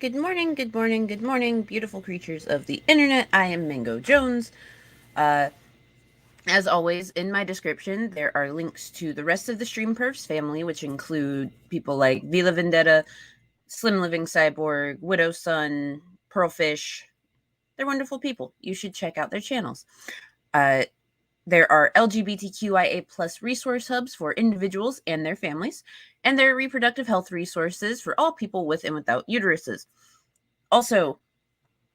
Good morning, good morning, good morning, beautiful creatures of the internet. I am Mingo Jones. Uh, as always, in my description, there are links to the rest of the Stream Pervs family, which include people like Vila Vendetta, Slim Living Cyborg, Widow Sun, Pearlfish. They're wonderful people. You should check out their channels. There are LGBTQIA plus resource hubs for individuals and their families, and there are reproductive health resources for all people with and without uteruses. Also,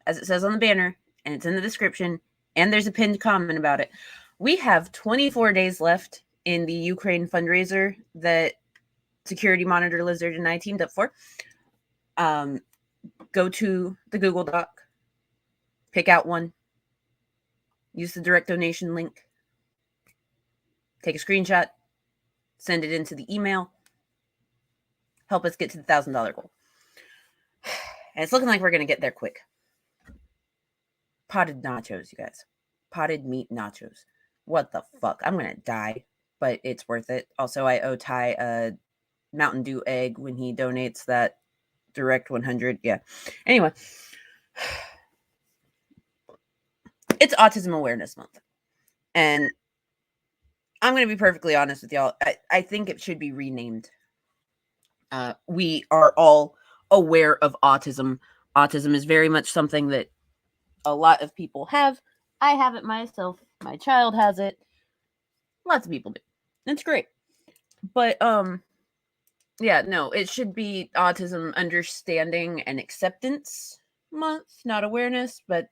as it says on the banner, and it's in the description, and there's a pinned comment about it, we have 24 days left in the Ukraine fundraiser that Security Monitor Lizard and I teamed up for. Go to the Google Doc, pick out one, use the direct donation link, take a screenshot, send it into the email, help us get to the $1,000 goal. And it's looking like we're going to get there quick. Potted nachos, you guys. Potted meat nachos. What the fuck? I'm going to die, but it's worth it. Also, I owe Ty a Mountain Dew egg when he donates that direct 100. Yeah. Anyway, it's Autism Awareness Month. And I'm going to be perfectly honest with y'all. I think it should be renamed. We are all aware of autism. Autism is very much something that a lot of people have. I have it myself. My child has it. Lots of people do. It's great. But yeah, no, it should be Autism Understanding and Acceptance Month, not awareness, but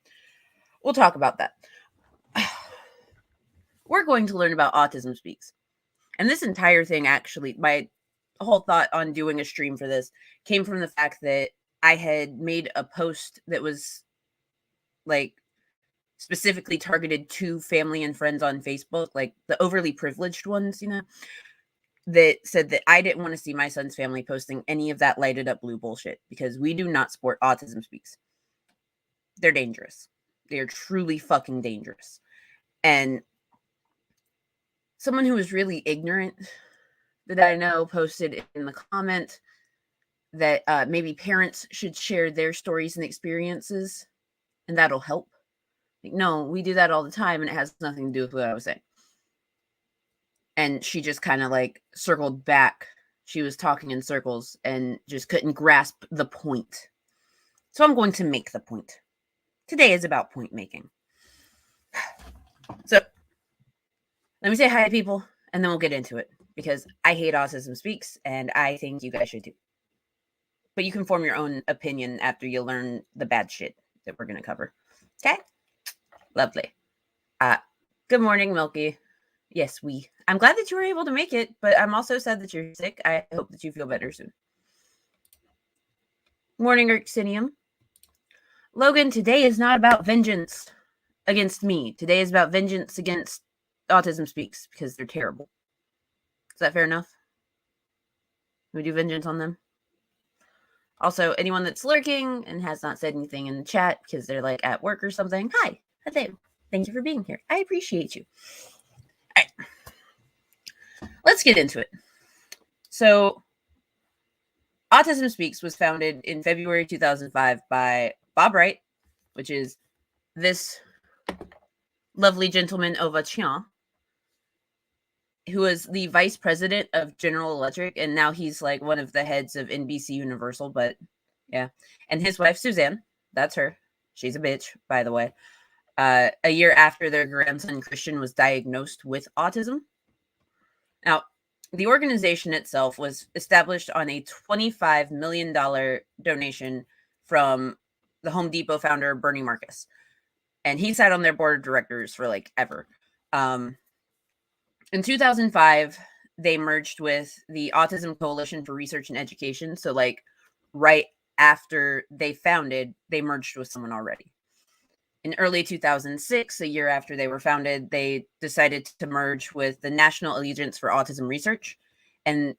we'll talk about that. We're going to learn about Autism Speaks. And this entire thing, actually, my whole thought on doing a stream for this came from the fact that I had made a post that was like specifically targeted to family and friends on Facebook, like the overly privileged ones, you know, that said that I didn't want to see my son's family posting any of that lighted up blue bullshit because we do not support Autism Speaks. They're dangerous. They are truly fucking dangerous. And someone who was really ignorant that I know posted in the comment that maybe parents should share their stories and experiences and that'll help. Like, no, we do that all the time and it has nothing to do with what I was saying. And she just kind of like circled back. She was talking in circles and just couldn't grasp the point. So I'm going to make the point. Today is about point making. So let me say hi to people and then we'll get into it because I hate Autism Speaks and I think you guys should too. But you can form your own opinion after you learn the bad shit that we're going to cover. Okay? Lovely. Good morning, Milky. Yes, I'm glad that you were able to make it, but I'm also sad that you're sick. I hope that you feel better soon. Morning, Urxinium. Logan, today is not about vengeance against me. Today is about vengeance against Autism Speaks because they're terrible. Is that fair enough? Can we do vengeance on them? Also, anyone that's lurking and has not said anything in the chat because they're like at work or something, hi. Hello. Thank you for being here. I appreciate you. All right. Let's get into it. So, Autism Speaks was founded in February 2005 by Bob Wright, which is this lovely gentleman over Chien, who was the vice president of General Electric, and now he's like one of the heads of NBC Universal, but yeah. And his wife, Suzanne, that's her. She's a bitch, by the way. A year after their grandson, Christian, was diagnosed with autism. Now, the organization itself was established on a $25 million donation from the Home Depot founder, Bernie Marcus. And he sat on their board of directors for like ever. In 2005, they merged with the Autism Coalition for Research and Education. So like right after they founded, they merged with someone already. In early 2006, a year after they were founded, they decided to merge with the National Alliance for Autism Research. And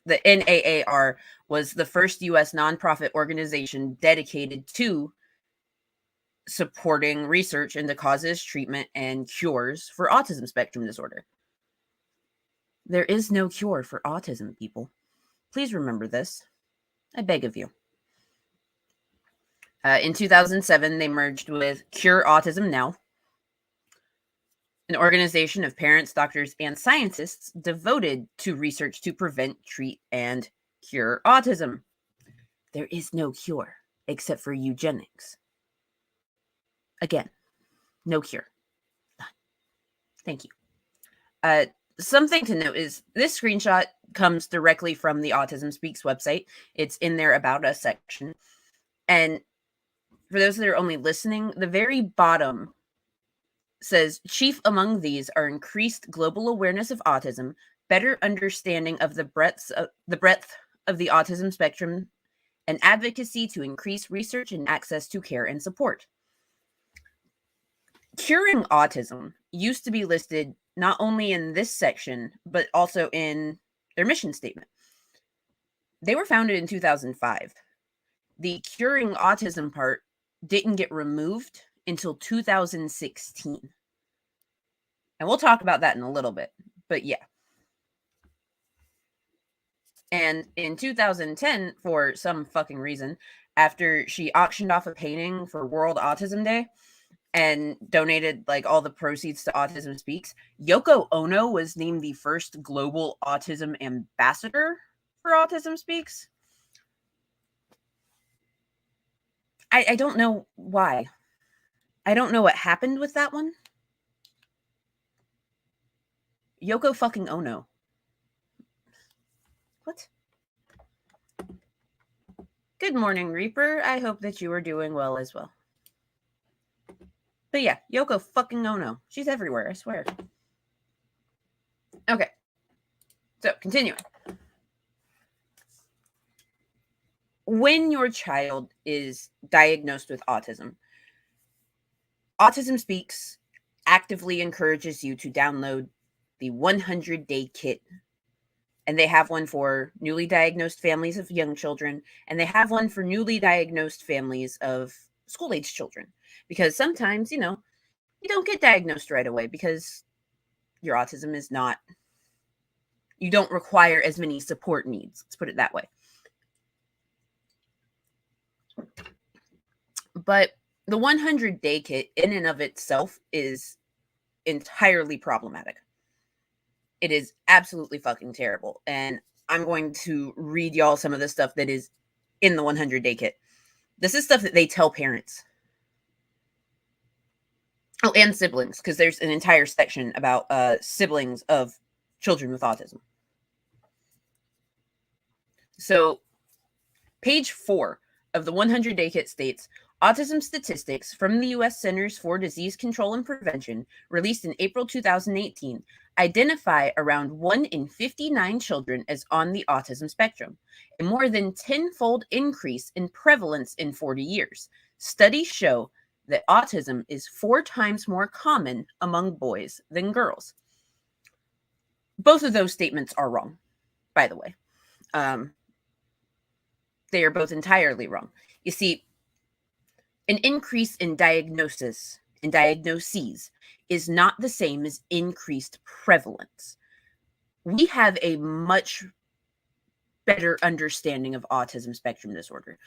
the NAAR was the first U.S. nonprofit organization dedicated to supporting research into causes, treatment, and cures for autism spectrum disorder. There is no cure for autism, people. Please remember this. I beg of you. In 2007, they merged with Cure Autism Now, an organization of parents, doctors, and scientists devoted to research to prevent, treat, and cure autism. There is no cure except for eugenics. Again, no cure. None. Thank you. Something to note is this screenshot comes directly from the Autism Speaks website. It's in their About Us section. And for those that are only listening, the very bottom says, chief among these are increased global awareness of autism, better understanding of the breadth of the autism spectrum, and advocacy to increase research and access to care and support. Curing autism used to be listed not only in this section, but also in their mission statement. They were founded in 2005. The curing autism part didn't get removed until 2016. And we'll talk about that in a little bit, but yeah. And in 2010, for some fucking reason, after she auctioned off a painting for World Autism Day and donated like all the proceeds to Autism Speaks, Yoko Ono was named the first global autism ambassador for Autism Speaks. I don't know why. I don't know what happened with that one. Yoko fucking Ono. What? Good morning, Reaper. I hope that you are doing well as well. But yeah, Yoko fucking Ono. She's everywhere, I swear. Okay. So, continuing. When your child is diagnosed with autism, Autism Speaks actively encourages you to download the 100-day kit. And they have one for newly diagnosed families of young children, and they have one for newly diagnosed families of school-age children. Because sometimes, you don't get diagnosed right away because your autism is not, you don't require as many support needs. Let's put it that way. But the 100-day kit in and of itself is entirely problematic. It is absolutely fucking terrible. And I'm going to read y'all some of the stuff that is in the 100-day kit. This is stuff that they tell parents. Oh, and siblings, because there's an entire section about siblings of children with autism. So, page 4 of the 100-day kit states, autism statistics from the U.S. Centers for Disease Control and Prevention, released in April 2018, identify around 1 in 59 children as on the autism spectrum, a more than 10-fold increase in prevalence in 40 years. Studies show that autism is 4 times more common among boys than girls. Both of those statements are wrong, by the way. They are both entirely wrong. You see, an increase in diagnoses and diagnoses is not the same as increased prevalence. We have a much better understanding of autism spectrum disorder.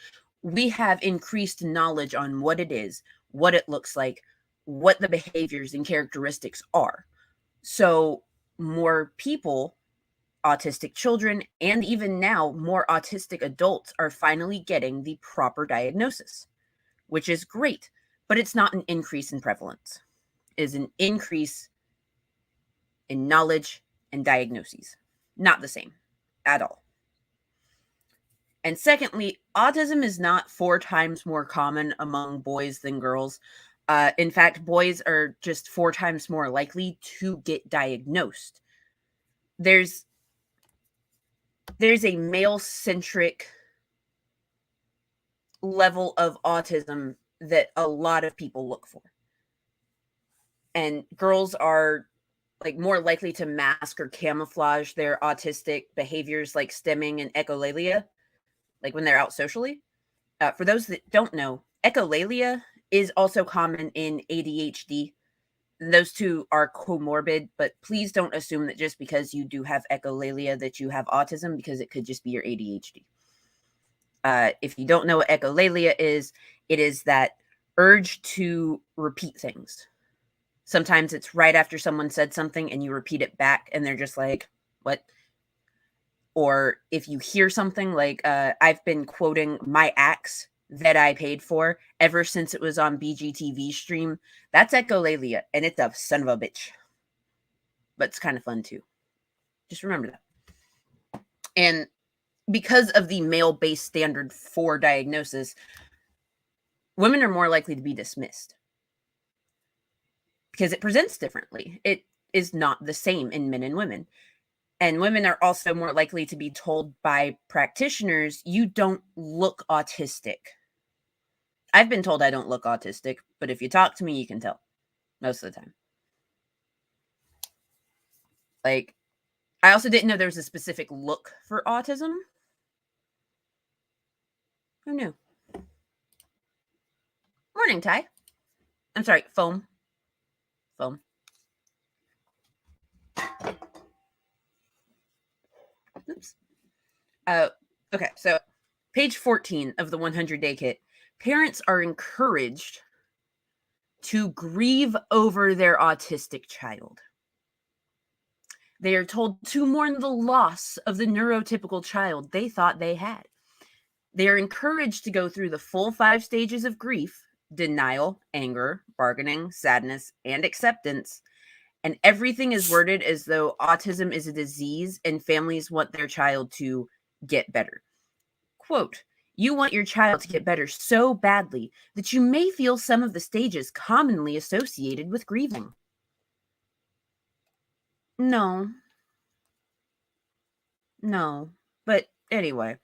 We have increased knowledge on what it is, what it looks like, what the behaviors and characteristics are. So more people, autistic children, and even now more autistic adults are finally getting the proper diagnosis, which is great, but it's not an increase in prevalence. It is an increase in knowledge and diagnoses. Not the same at all. And secondly, autism is not 4 times more common among boys than girls. In fact, boys are just 4 times more likely to get diagnosed. There's a male-centric level of autism that a lot of people look for. And girls are like more likely to mask or camouflage their autistic behaviors like stimming and echolalia, like when they're out socially. For those that don't know, echolalia is also common in ADHD. Those two are comorbid, but please don't assume that just because you do have echolalia that you have autism, because it could just be your ADHD. If you don't know what echolalia is, it is that urge to repeat things. Sometimes it's right after someone said something and you repeat it back and they're just like, what? Or if you hear something like, I've been quoting My Axe that I paid for ever since it was on BGTV stream. That's echolalia, and it's a son of a bitch. But it's kind of fun too. Just remember that. And because of the male-based standard for diagnosis, women are more likely to be dismissed because it presents differently. It is not the same in men and women. And women are also more likely to be told by practitioners, you don't look autistic. I've been told I don't look autistic, but if you talk to me, you can tell most of the time. Like, I also didn't know there was a specific look for autism. Who knew? Morning, Ty. I'm sorry, foam. Foam. Oops. Okay, so page 14 of the 100-day kit. Parents are encouraged to grieve over their autistic child. They are told to mourn the loss of the neurotypical child they thought they had. They are encouraged to go through the full 5 stages of grief: denial, anger, bargaining, sadness, and acceptance. And everything is worded as though autism is a disease and families want their child to get better. Quote, you want your child to get better so badly that you may feel some of the stages commonly associated with grieving. No. But anyway,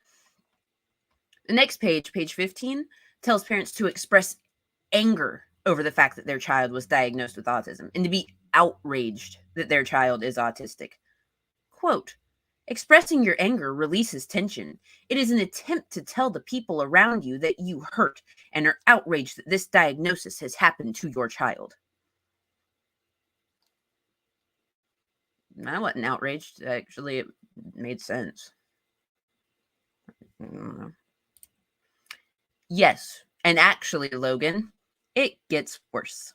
the next page, page 15, tells parents to express anger over the fact that their child was diagnosed with autism and to be outraged that their child is autistic. Quote, expressing your anger releases tension. It is an attempt to tell the people around you that you hurt and are outraged that this diagnosis has happened to your child. I wasn't outraged. Actually, it made sense. I don't know. Yes, and actually, Logan, it gets worse.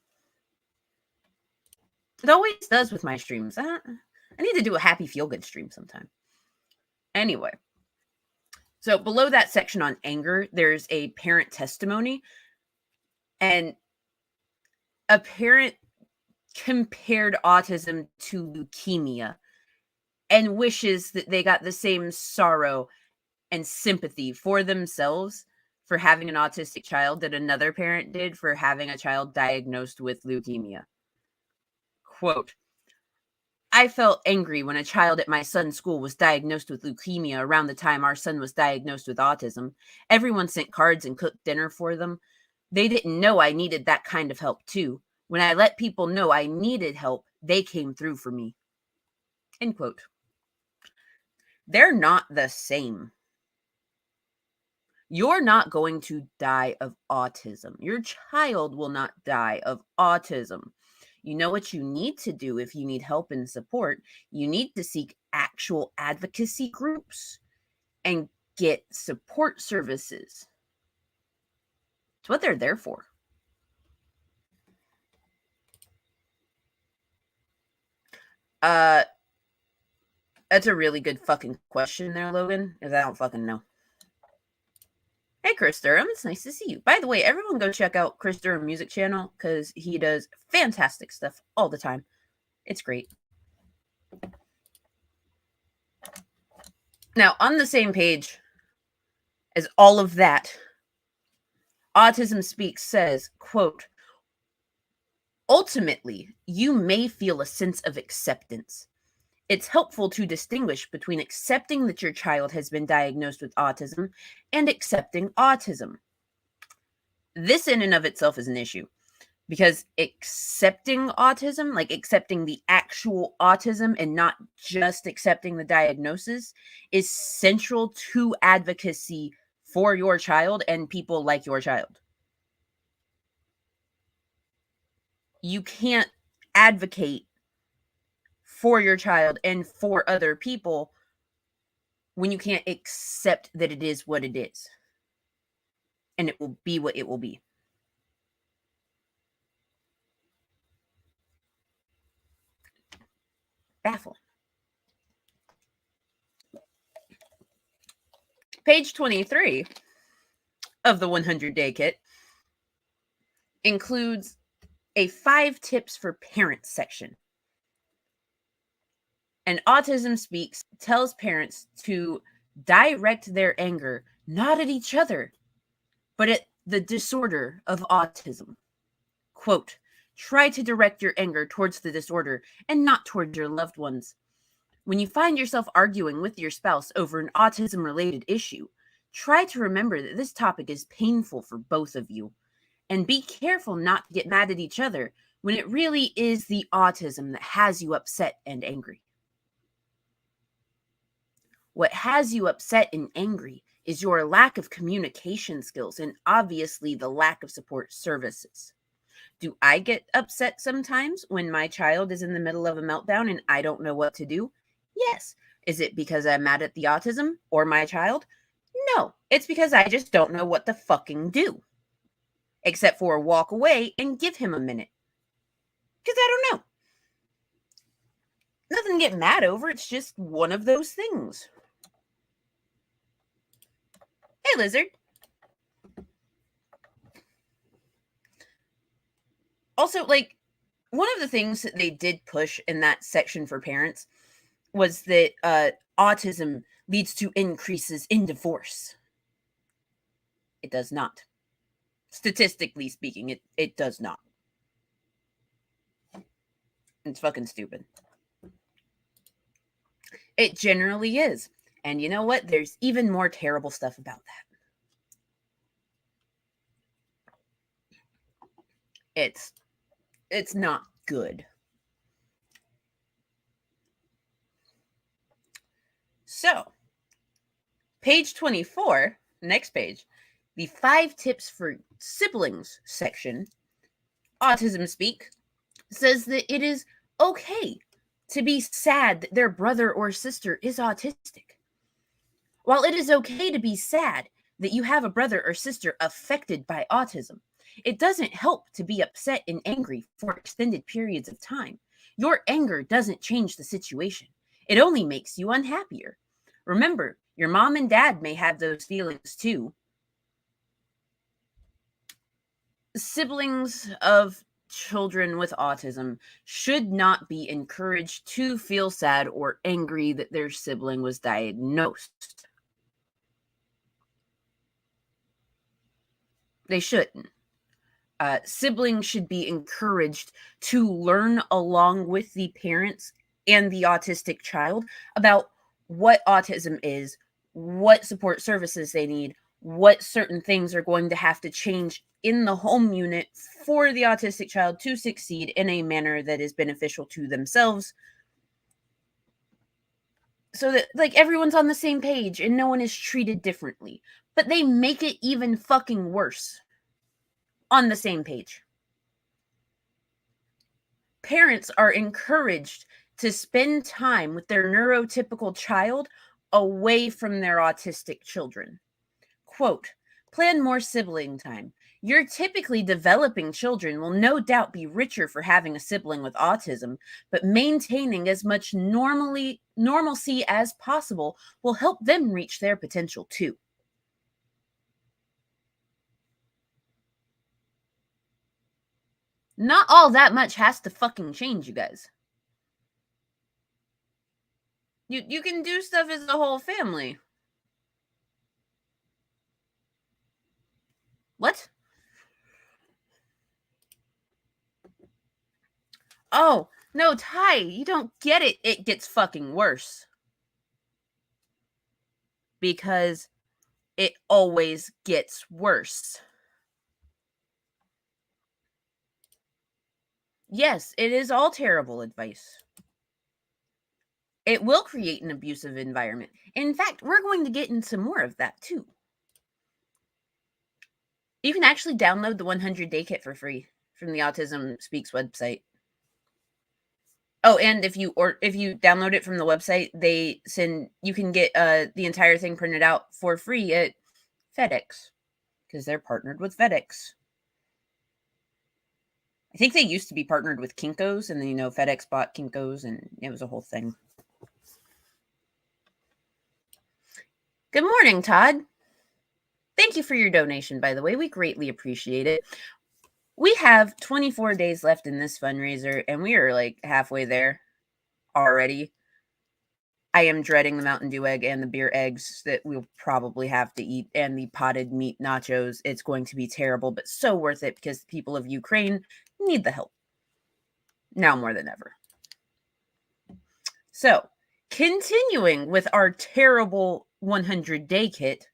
It always does with my streams. I need to do a happy feel-good stream sometime. Anyway, so below that section on anger, there's a parent testimony, and a parent compared autism to leukemia and wishes that they got the same sorrow and sympathy for themselves for having an autistic child that another parent did for having a child diagnosed with leukemia. Quote, I felt angry when a child at my son's school was diagnosed with leukemia around the time our son was diagnosed with autism. Everyone sent cards and cooked dinner for them. They didn't know I needed that kind of help too. When I let people know I needed help, they came through for me. End quote. They're not the same. You're not going to die of autism. Your child will not die of autism. You know what you need to do if you need help and support? You need to seek actual advocacy groups and get support services. It's what they're there for. That's a really good fucking question there, Logan, because I don't fucking know. Hey, Chris Durham, it's nice to see you. By the way, everyone go check out Chris Durham music channel because he does fantastic stuff all the time. It's great. Now, on the same page as all of that, Autism Speaks says, quote, ultimately, you may feel a sense of acceptance. It's helpful to distinguish between accepting that your child has been diagnosed with autism and accepting autism. This in and of itself is an issue because accepting autism, like accepting the actual autism and not just accepting the diagnosis, is central to advocacy for your child and people like your child. You can't advocate for your child and for other people when you can't accept that it is what it is. and it will be what it will be. Baffling. Page 23 of the 100-day kit includes a 5 tips for parents section. And Autism Speaks tells parents to direct their anger not at each other, but at the disorder of autism. Quote, try to direct your anger towards the disorder and not towards your loved ones. When you find yourself arguing with your spouse over an autism-related issue, try to remember that this topic is painful for both of you. And be careful not to get mad at each other when it really is the autism that has you upset and angry. What has you upset and angry is your lack of communication skills and obviously the lack of support services. Do I get upset sometimes when my child is in the middle of a meltdown and I don't know what to do? Yes. Is it because I'm mad at the autism or my child? No, it's because I just don't know what to fucking do. Except for walk away and give him a minute. Because I don't know. Nothing to get mad over, it's just one of those things. Hey, Lizard. Also, like, one of the things that they did push in that section for parents was that autism leads to increases in divorce. It does not. Statistically speaking, it does not. It's fucking stupid. It generally is. And you know what? There's even more terrible stuff about that. It's not good. So, page 24, next page, the 5 tips for siblings section, Autism Speak, says that it is okay to be sad that their brother or sister is autistic. While it is okay to be sad that you have a brother or sister affected by autism, it doesn't help to be upset and angry for extended periods of time. Your anger doesn't change the situation. It only makes you unhappier. Remember, your mom and dad may have those feelings too. Siblings of children with autism should not be encouraged to feel sad or angry that their sibling was diagnosed. They shouldn't. Siblings should be encouraged to learn along with the parents and the autistic child about what autism is, what support services they need, what certain things are going to have to change in the home unit for the autistic child to succeed in a manner that is beneficial to themselves, so that like everyone's on the same page and no one is treated differently. But they make it even fucking worse on the same page. Parents are encouraged to spend time with their neurotypical child away from their autistic children. Quote, plan more sibling time. Your typically developing children will no doubt be richer for having a sibling with autism, but maintaining as much normalcy as possible will help them reach their potential too. Not all that much has to fucking change, you guys. You can do stuff as a whole family. What? Oh, no, Ty, you don't get it. It gets fucking worse. Because it always gets worse. Yes, it is all terrible advice. It will create an abusive environment. In fact, we're going to get into more of that too. You can actually download the 100-day kit for free from the Autism Speaks website. Oh, and if you download it from the website, you can get the entire thing printed out for free at FedEx. because they're partnered with FedEx. I think they used to be partnered with Kinko's, and then, FedEx bought Kinko's, and it was a whole thing. Good morning, Todd. Thank you for your donation, by the way. We greatly appreciate it. We have 24 days left in this fundraiser, and we are like halfway there already. I am dreading the Mountain Dew egg and the beer eggs that we'll probably have to eat, and the potted meat nachos. It's going to be terrible, but so worth it because the people of Ukraine need the help now more than ever. So, continuing with our terrible 100-day kit,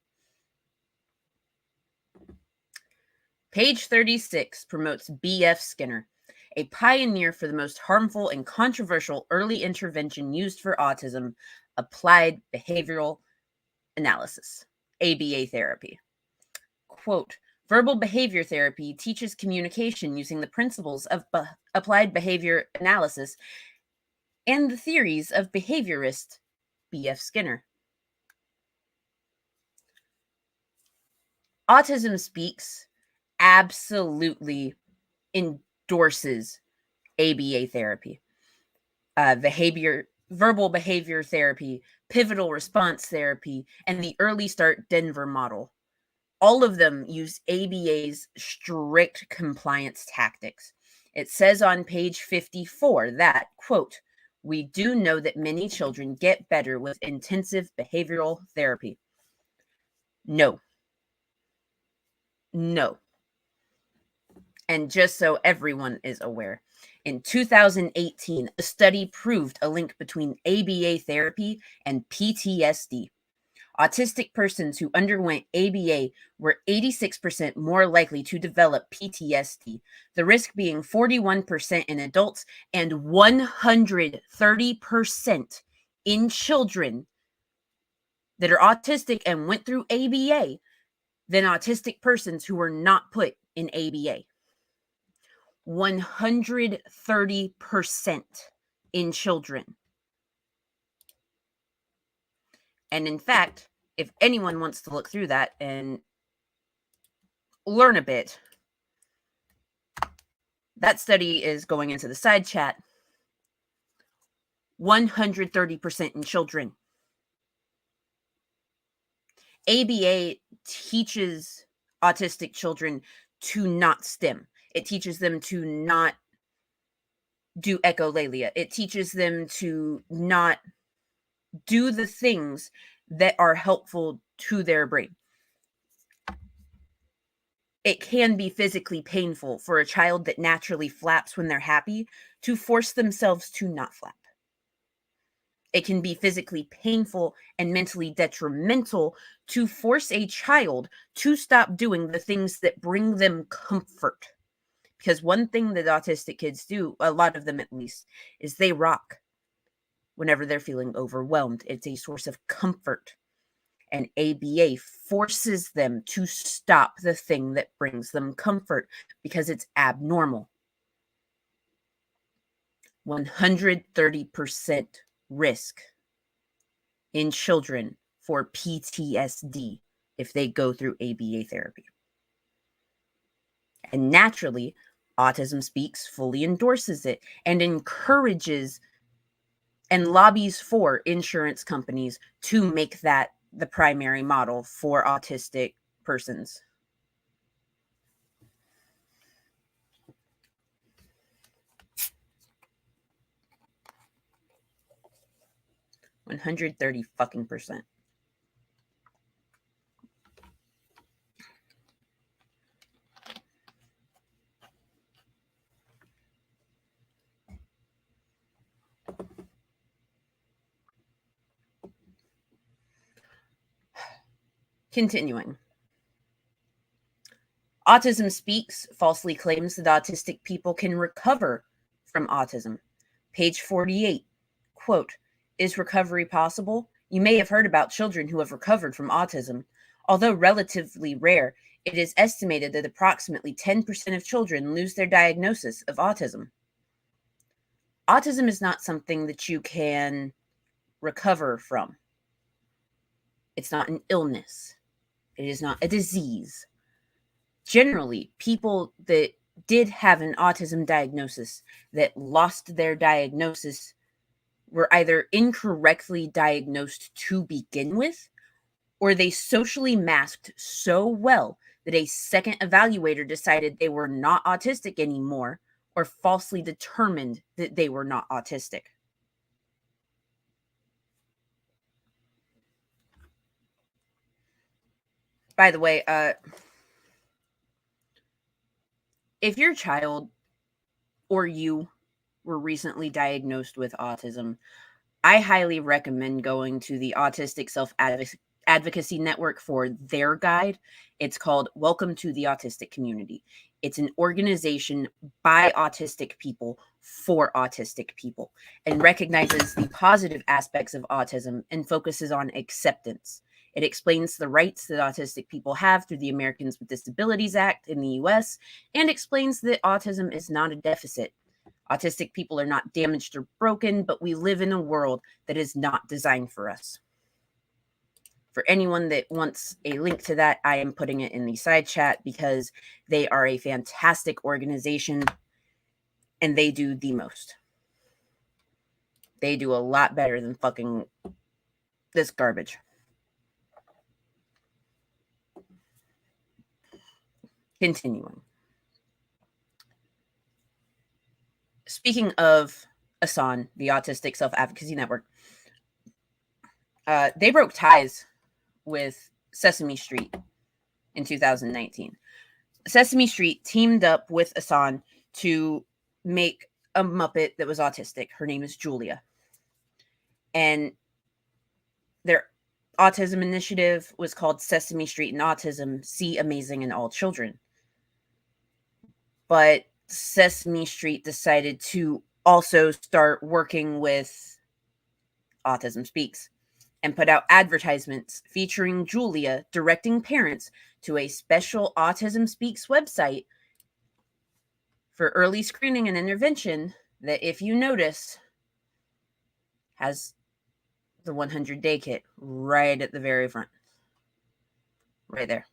page 36 promotes B.F. Skinner, a pioneer for the most harmful and controversial early intervention used for autism, applied behavioral analysis, ABA therapy. Quote, verbal behavior therapy teaches communication using the principles of applied behavior analysis and the theories of behaviorist B.F. Skinner. Autism Speaks absolutely endorses ABA therapy, verbal behavior therapy, pivotal response therapy, and the Early Start Denver model. All of them use ABA's strict compliance tactics. It says on page 54 that, quote, we do know that many children get better with intensive behavioral therapy. No. And just so everyone is aware, in 2018, a study proved a link between ABA therapy and PTSD. Autistic persons who underwent ABA were 86% more likely to develop PTSD, the risk being 41% in adults and 130% in children that are autistic and went through ABA than autistic persons who were not put in ABA. 130% in children. And in fact, if anyone wants to look through that and learn a bit, that study is going into the side chat. 130% in children. ABA teaches autistic children to not stim. It teaches them to not do echolalia. It teaches them to not do the things that are helpful to their brain. It can be physically painful for a child that naturally flaps when they're happy to force themselves to not flap. It can be physically painful and mentally detrimental to force a child to stop doing the things that bring them comfort. Because one thing that autistic kids do, a lot of them at least, is they rock whenever they're feeling overwhelmed. It's a source of comfort. And ABA forces them to stop the thing that brings them comfort because it's abnormal. 130% risk in children for PTSD if they go through ABA therapy. And naturally, Autism Speaks fully endorses it and encourages and lobbies for insurance companies to make that the primary model for autistic persons. %130%. Continuing. Autism Speaks falsely claims that autistic people can recover from autism. Page 48, quote, is recovery possible? You may have heard about children who have recovered from autism. Although relatively rare, it is estimated that approximately 10% of children lose their diagnosis of autism. Autism is not something that you can recover from. It's not an illness. It is not a disease. Generally, people that did have an autism diagnosis that lost their diagnosis were either incorrectly diagnosed to begin with, or they socially masked so well that a second evaluator decided they were not autistic anymore, or falsely determined that they were not autistic. By the way, if your child or you were recently diagnosed with autism, I highly recommend going to the Autistic Self-Advocacy Network for their guide. It's called Welcome to the Autistic Community. It's an organization by autistic people for autistic people, and recognizes the positive aspects of autism and focuses on acceptance. It explains the rights that autistic people have through the Americans with Disabilities Act in the US, and explains that autism is not a deficit. Autistic people are not damaged or broken, but we live in a world that is not designed for us. For anyone that wants a link to that, I am putting it in the side chat because they are a fantastic organization and they do the most. They do a lot better than fucking this garbage. Continuing. Speaking of ASAN, the Autistic Self-Advocacy Network, they broke ties with Sesame Street in 2019. Sesame Street teamed up with ASAN to make a Muppet that was autistic. Her name is Julia. And their autism initiative was called Sesame Street and Autism, See Amazing in All Children. But Sesame Street decided to also start working with Autism Speaks and put out advertisements featuring Julia directing parents to a special Autism Speaks website for early screening and intervention that, if you notice, has the 100-day kit right at the very front. Right there.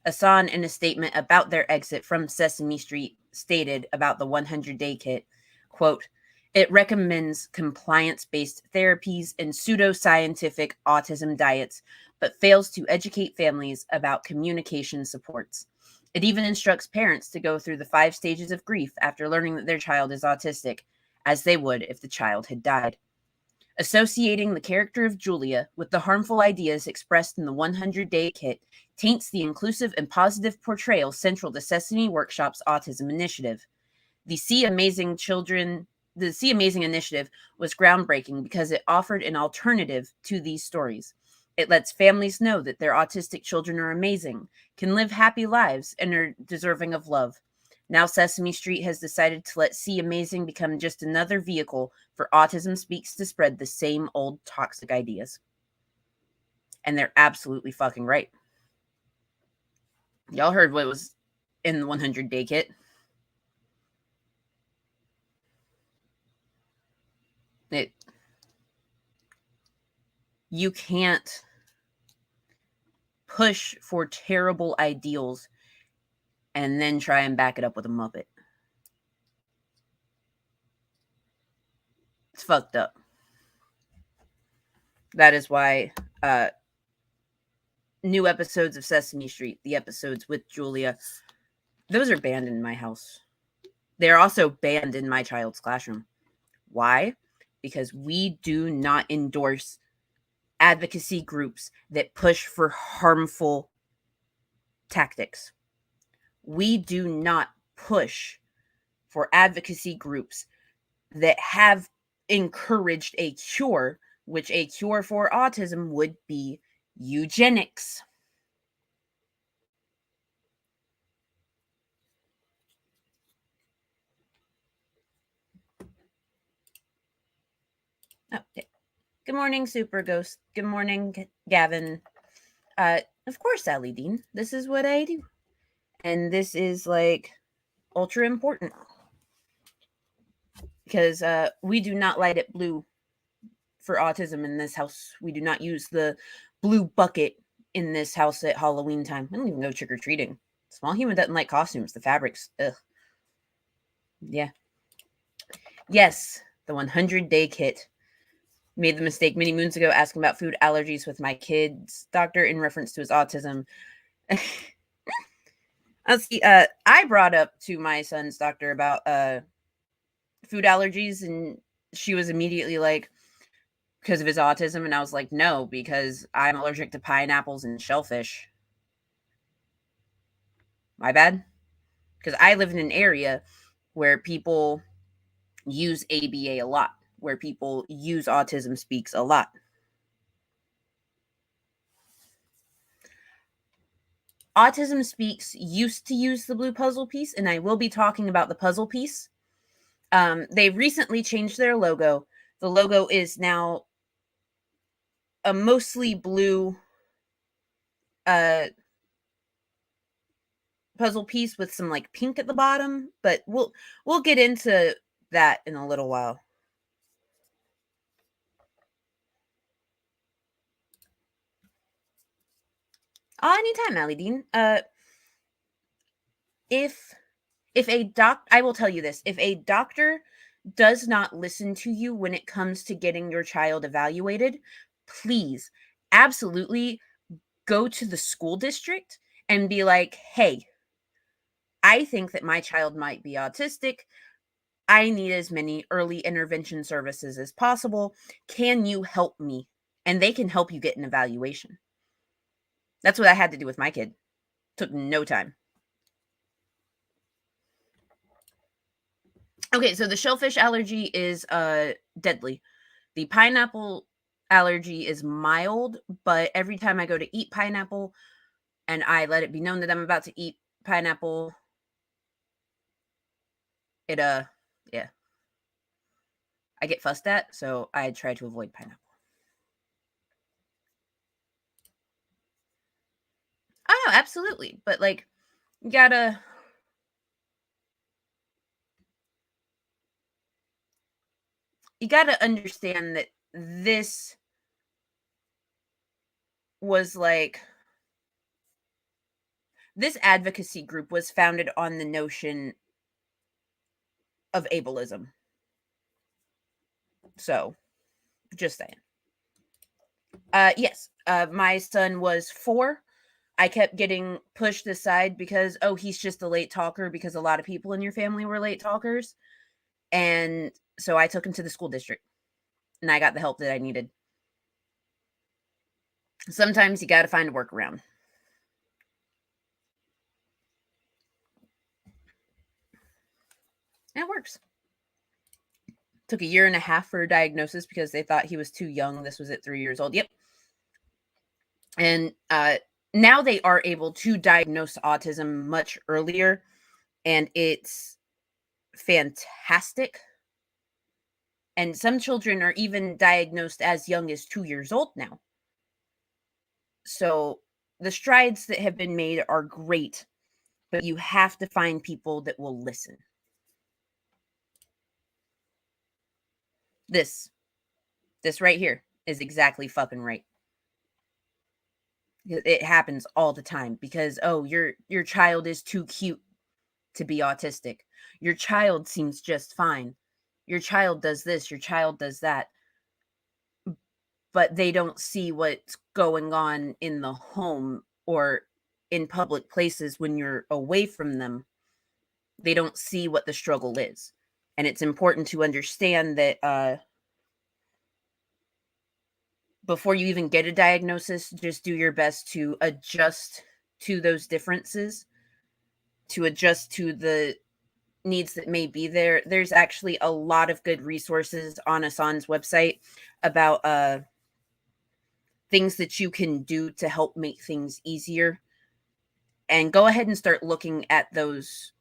ASAN, in a statement about their exit from Sesame Street, stated about the 100-day kit, quote, "It recommends compliance-based therapies and pseudoscientific autism diets, but fails to educate families about communication supports. It even instructs parents to go through the 5 stages of grief after learning that their child is autistic, as they would if the child had died. Associating the character of Julia with the harmful ideas expressed in the 100-day kit taints the inclusive and positive portrayal central to Sesame Workshop's autism initiative. The See Amazing initiative was groundbreaking because it offered an alternative to these stories. It lets families know that their autistic children are amazing, can live happy lives, and are deserving of love. Now Sesame Street has decided to let See Amazing become just another vehicle for Autism Speaks to spread the same old toxic ideas." And they're absolutely fucking right. Y'all heard what was in the 100-day kit. You can't push for terrible ideals and then try and back it up with a Muppet. It's fucked up. That is why new episodes of Sesame Street, the episodes with Julia, those are banned in my house. They're also banned in my child's classroom. Why? Because we do not endorse advocacy groups that push for harmful tactics. We do not push for advocacy groups that have encouraged a cure, which a cure for autism would be eugenics. Okay. Good morning, Super Ghost. Good morning, Gavin. Of course, Sally Dean. This is what I do. And this is like ultra important. Because we do not light it blue for autism in this house. We do not use the blue bucket in this house at Halloween time. I don't even go trick-or-treating. Small human doesn't like costumes. The fabrics, ugh. Yeah. Yes, the 100-day kit. Made the mistake many moons ago asking about food allergies with my kid's doctor in reference to his autism. Let's see. I brought up to my son's doctor about food allergies, and she was immediately like, because of his autism, and I was like, no, because I'm allergic to pineapples and shellfish. My bad. Because I live in an area where people use ABA a lot, where people use Autism Speaks a lot. Autism Speaks used to use the blue puzzle piece, and I will be talking about the puzzle piece. They recently changed their logo. The logo is now a mostly blue puzzle piece with some like pink at the bottom, but we'll get into that in a little while. Anytime, Allie Dean. If I will tell you this, if a doctor does not listen to you when it comes to getting your child evaluated, please absolutely go to the school district and be like, hey, I think that my child might be autistic. I need as many early intervention services as possible. Can you help me? And they can help you get an evaluation. That's what I had to do with my kid. Took no time. Okay, so the shellfish allergy is deadly. The pineapple allergy is mild, but every time I go to eat pineapple and I let it be known that I'm about to eat pineapple, it yeah. I get fussed at, so I try to avoid pineapple. Oh no, absolutely. But like you gotta understand that this was like this advocacy group was founded on the notion of ableism. So, just saying. Yes. My son was 4. I kept getting pushed aside because, oh, he's just a late talker because a lot of people in your family were late talkers. And so I took him to the school district and I got the help that I needed. Sometimes you got to find a workaround. And it works. Took a year and a half for a diagnosis because they thought he was too young. This was at 3 years old. Yep. And now they are able to diagnose autism much earlier, and it's fantastic. And some children are even diagnosed as young as 2 years old now. So the strides that have been made are great, but you have to find people that will listen. This right here is exactly fucking right. It happens all the time because, oh, your child is too cute to be autistic. Your child seems just fine. Your child does this, your child does that. But they don't see what's going on in the home or in public places when you're away from them. They don't see what the struggle is. And it's important to understand that before you even get a diagnosis, just do your best to adjust to those differences, to adjust to the needs that may be there. There's actually a lot of good resources on Asan's website about things that you can do to help make things easier. And go ahead and start looking at those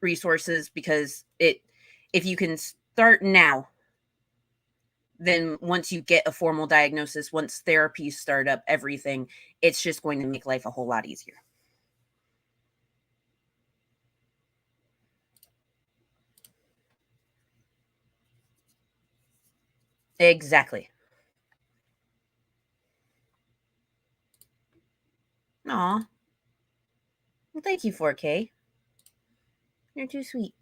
resources because if you can start now, then once you get a formal diagnosis, once therapies start up, everything, it's just going to make life a whole lot easier. Exactly. Aw. Well, thank you, 4K. You're too sweet.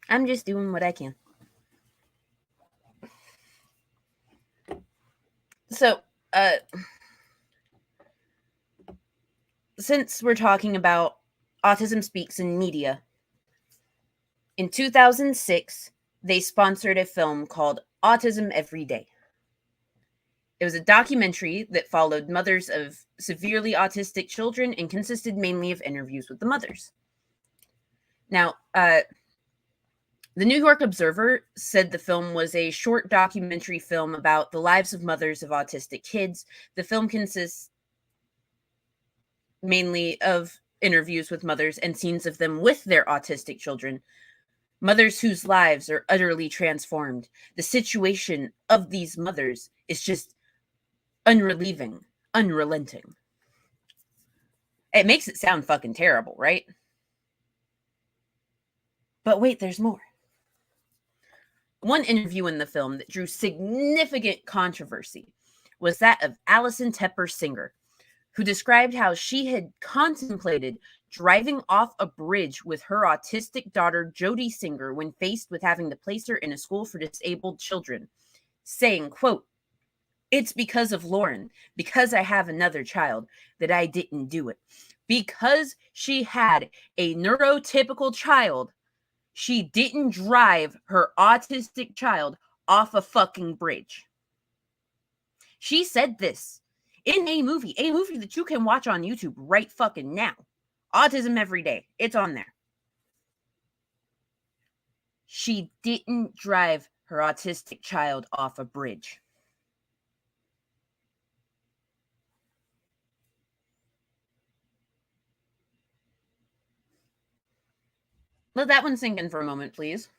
I'm just doing what I can. So, since we're talking about Autism Speaks in media, in 2006, they sponsored a film called Autism Every Day. It was a documentary that followed mothers of severely autistic children and consisted mainly of interviews with the mothers. Now, the New York Observer said the film was a short documentary film about the lives of mothers of autistic kids. The film consists mainly of interviews with mothers and scenes of them with their autistic children, mothers whose lives are utterly transformed. The situation of these mothers is just unrelieving, unrelenting. It makes it sound fucking terrible, right? But wait, there's more. One interview in the film that drew significant controversy was that of Alison Tepper Singer, who described how she had contemplated driving off a bridge with her autistic daughter, Jodie Singer, when faced with having to place her in a school for disabled children, saying, quote, "It's because of Lauren, because I have another child, that I didn't do it. Because she had a neurotypical child, she didn't drive her autistic child off a fucking bridge." She said this in a movie that you can watch on YouTube right fucking now. Autism Every Day. It's on there. She didn't drive her autistic child off a bridge. Let that one sink in for a moment, please.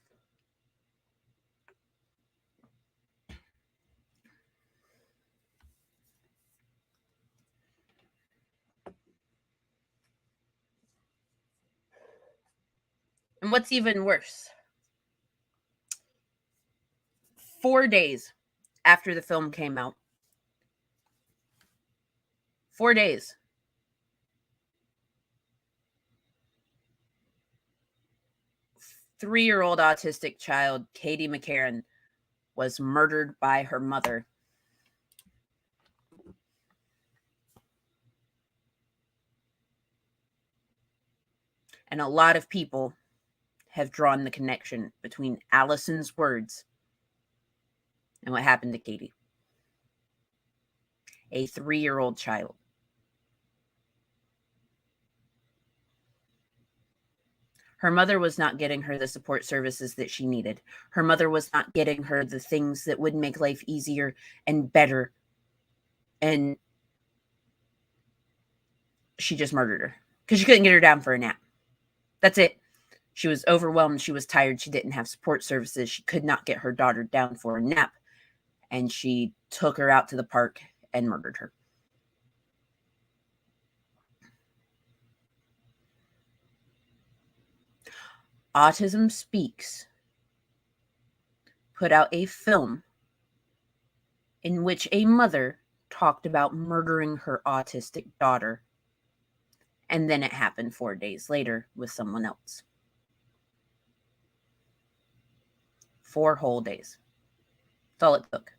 And what's even worse, 4 days after the film came out, 4 days, 3-year-old autistic child, Katie McCarran, was murdered by her mother. And a lot of people have drawn the connection between Allison's words and what happened to Katie, a 3-year-old child. Her mother was not getting her the support services that she needed. Her mother was not getting her the things that would make life easier and better. And she just murdered her because she couldn't get her down for a nap. That's it. She was overwhelmed. She was tired. She didn't have support services. She could not get her daughter down for a nap. And she took her out to the park and murdered her. Autism Speaks put out a film in which a mother talked about murdering her autistic daughter. And then it happened 4 days later with someone else. 4 whole days. That's all it took.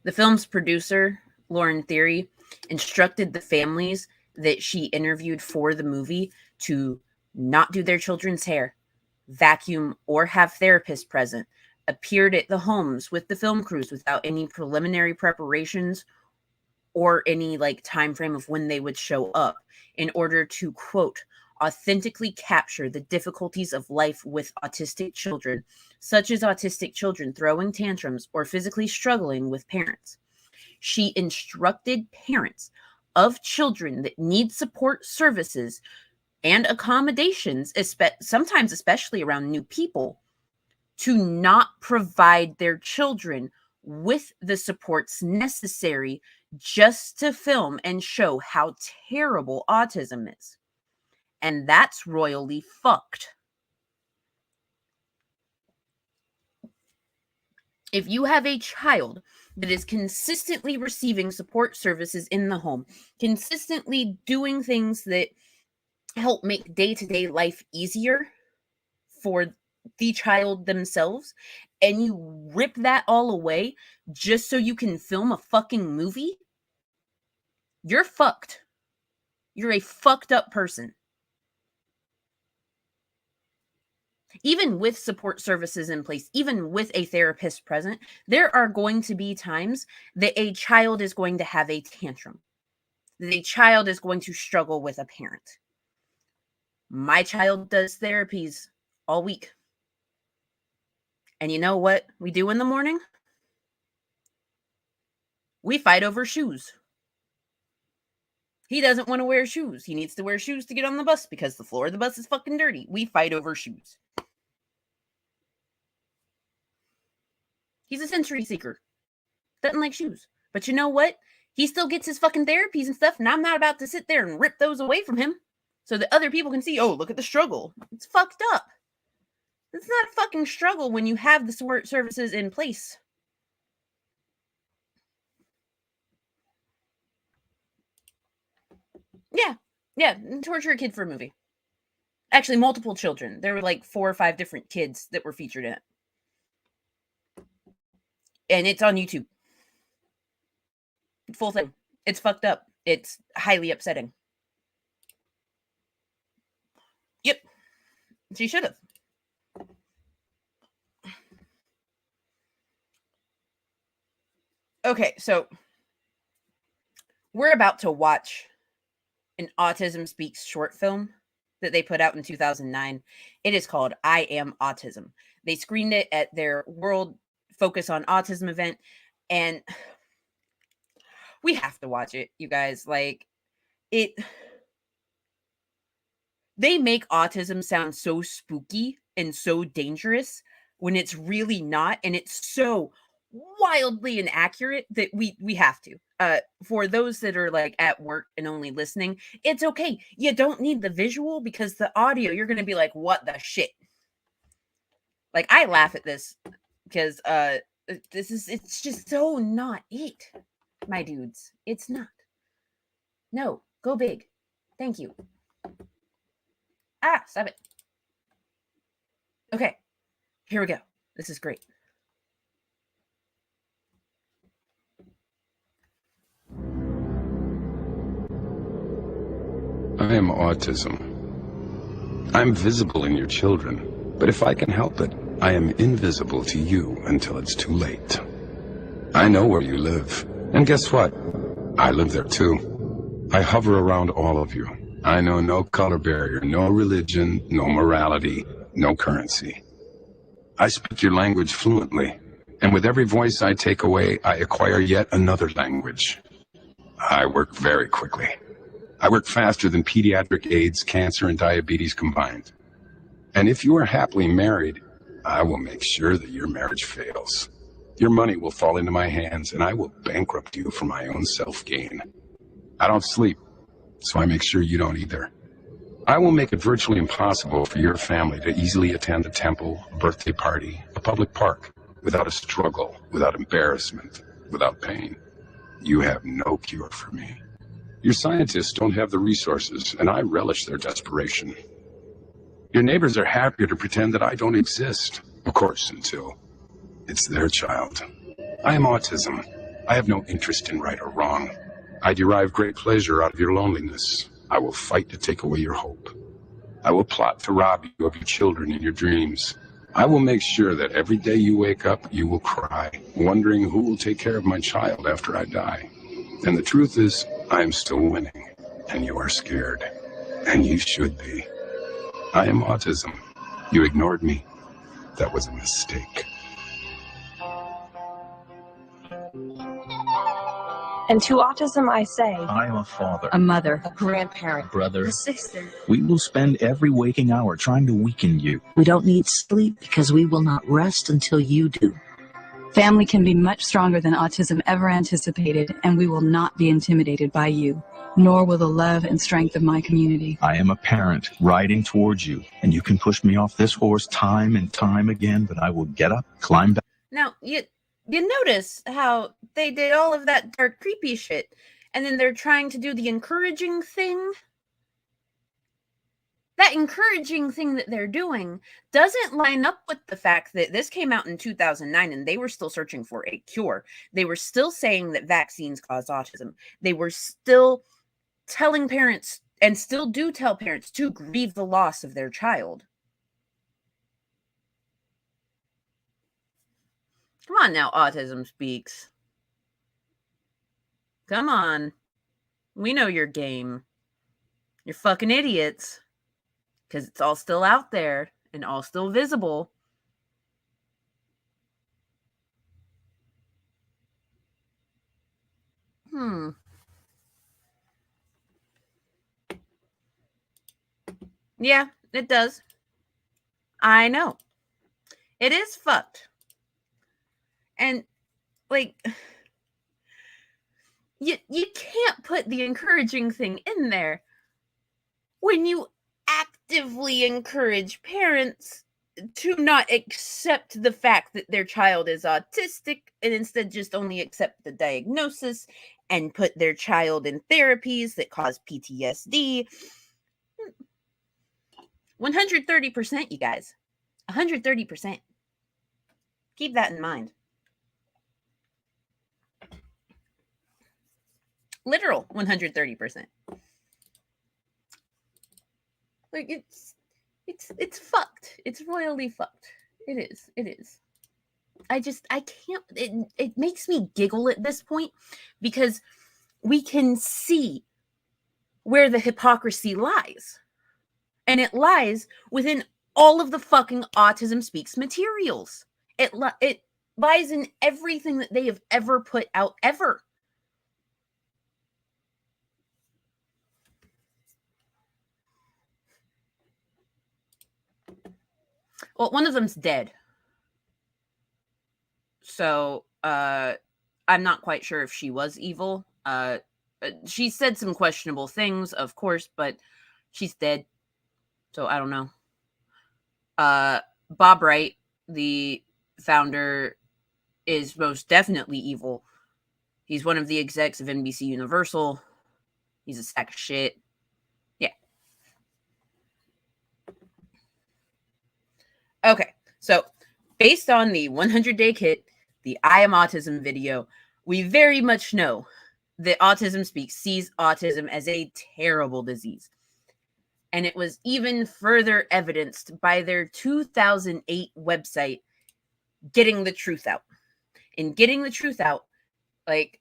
The film's producer, Lauren Theory, instructed the families that she interviewed for the movie to not do their children's hair, vacuum, or have therapists present, appeared at the homes with the film crews without any preliminary preparations or any time frame of when they would show up, in order to, quote, authentically capture the difficulties of life with autistic children, such as autistic children throwing tantrums or physically struggling with parents. She instructed parents of children that need support services and accommodations, sometimes especially around new people, to not provide their children with the supports necessary just to film and show how terrible autism is. And that's royally fucked. If you have a child that is consistently receiving support services in the home, consistently doing things that help make day-to-day life easier for the child themselves, and you rip that all away just so you can film a fucking movie, you're fucked. You're a fucked up person. Even with support services in place, even with a therapist present, there are going to be times that a child is going to have a tantrum, that a child is going to struggle with a parent. My child does therapies all week. And you know what we do in the morning? We fight over shoes. He doesn't want to wear shoes. He needs to wear shoes to get on the bus because the floor of the bus is fucking dirty. We fight over shoes. He's a sensory seeker. Doesn't like shoes. But you know what? He still gets his fucking therapies and stuff, and I'm not about to sit there and rip those away from him so that other people can see, oh, look at the struggle. It's fucked up. It's not a fucking struggle when you have the support services in place. Yeah, torture a kid for a movie. Actually, multiple children. There were like 4 or 5 different kids that were featured in it. And it's on YouTube. Full thing. It's fucked up. It's highly upsetting. Yep. She should have. Okay, so we're about to watch an Autism Speaks short film that they put out in 2009. It is called I Am Autism. They screened it at their World Focus on Autism event, and we have to watch it, you guys. Like, they make autism sound so spooky and so dangerous when it's really not, and it's so wildly inaccurate that we have to. For those that are like at work and only listening, it's okay. You don't need the visual, because the audio, you're going to be like, what the shit? Like, I laugh at this because it's just so not it, my dudes. It's not. No, go big. Thank you. Ah, stop it. Okay, here we go. This is great. I am autism. I'm visible in your children, but if I can help it, I am invisible to you until it's too late. I know where you live, and guess what? I live there too. I hover around all of you. I know no color barrier, no religion, no morality, no currency. I speak your language fluently, and with every voice I take away, I acquire yet another language. I work very quickly. I work faster than pediatric AIDS, cancer, and diabetes combined. And if you are happily married, I will make sure that your marriage fails. Your money will fall into my hands, and I will bankrupt you for my own self-gain. I don't sleep, so I make sure you don't either. I will make it virtually impossible for your family to easily attend a temple, a birthday party, a public park, without a struggle, without embarrassment, without pain. You have no cure for me. Your scientists don't have the resources, and I relish their desperation. Your neighbors are happier to pretend that I don't exist, of course, until it's their child. I am autism. I have no interest in right or wrong. I derive great pleasure out of your loneliness. I will fight to take away your hope. I will plot to rob you of your children and your dreams. I will make sure that every day you wake up, you will cry, wondering who will take care of my child after I die. And the truth is, I am still winning, and you are scared, and you should be. I am autism. You ignored me. That was a mistake. And to autism I say, I am a father, a mother, a grandparent, a brother, a sister. We will spend every waking hour trying to weaken you. We don't need sleep because we will not rest until you do. Family can be much stronger than autism ever anticipated, and we will not be intimidated by you, nor will the love and strength of my community. I am a parent riding towards you, and you can push me off this horse time and time again, but I will get up, climb back. Now, You notice how they did all of that dark, creepy shit, and then they're trying to do the encouraging thing? That encouraging thing that they're doing doesn't line up with the fact that this came out in 2009 and they were still searching for a cure. They were still saying that vaccines cause autism. They were still telling parents, and still do tell parents, to grieve the loss of their child. Come on now, Autism Speaks. Come on. We know your game. You're fucking idiots. Because it's all still out there and all still visible. Yeah, it does. I know. It is fucked. And, like, you can't put the encouraging thing in there when you actively encourage parents to not accept the fact that their child is autistic and instead just only accept the diagnosis and put their child in therapies that cause PTSD. 130%, you guys. 130%. Keep that in mind. Literal 130%. Like, it's fucked. It's royally fucked. It is. I can't, it makes me giggle at this point because we can see where the hypocrisy lies. And it lies within all of the fucking Autism Speaks materials. It lies in everything that they have ever put out, ever. Well, one of them's dead. So, I'm not quite sure if she was evil. She said some questionable things, of course, but she's dead. So I don't know. Bob Wright, the founder, is most definitely evil. He's one of the execs of NBC Universal. He's a sack of shit. Yeah. Okay. So, based on the 100-day kit, the I Am Autism video, we very much know that Autism Speaks sees autism as a terrible disease. And it was even further evidenced by their 2008 website getting the truth out. In getting the truth out, like,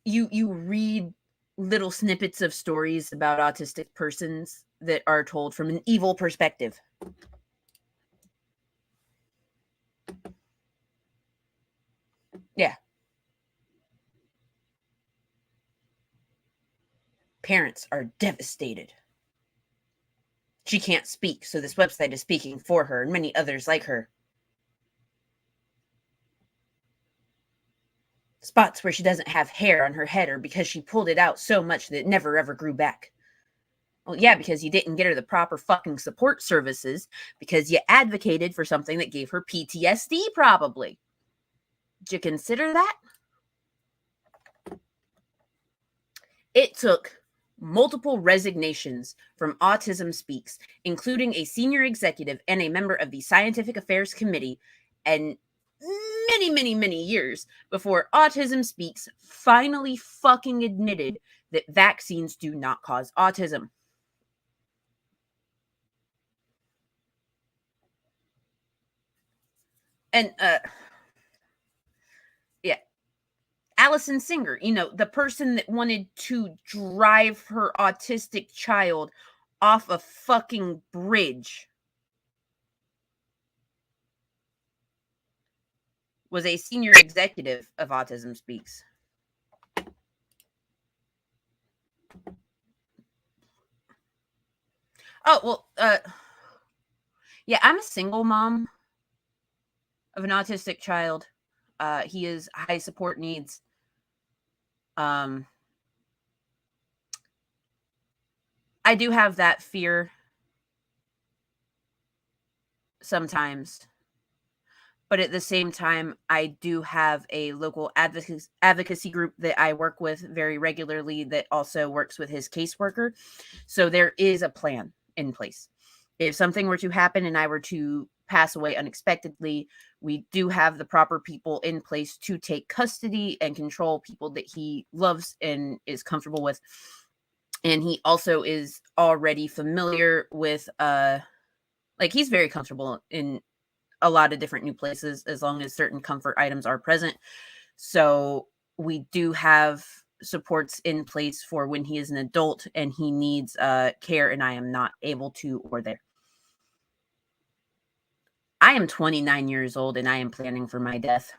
you read little snippets of stories about autistic persons that are told from an evil perspective. Yeah. Parents are devastated. She can't speak, so this website is speaking for her and many others like her. Spots where she doesn't have hair on her head are because she pulled it out so much that it never ever grew back. Well, yeah, because you didn't get her the proper fucking support services because you advocated for something that gave her PTSD, probably. Did you consider that? It took multiple resignations from Autism Speaks, including a senior executive and a member of the Scientific Affairs Committee, and many, many, many years before Autism Speaks finally fucking admitted that vaccines do not cause autism. And, yeah. Allison Singer, the person that wanted to drive her autistic child off a fucking bridge, was a senior executive of Autism Speaks. Oh, well, yeah, I'm a single mom of an autistic child. He has high support needs. I do have that fear sometimes, But at the same time, I do have a local advocacy group that I work with very regularly that also works with his caseworker. So there is a plan in place. If something were to happen and I were to pass away unexpectedly, we do have the proper people in place to take custody and control people that he loves and is comfortable with. And he also is already familiar with, he's very comfortable in a lot of different new places as long as certain comfort items are present. So we do have supports in place for when he is an adult and he needs care and I am not able to or there. I am 29 years old and I am planning for my death.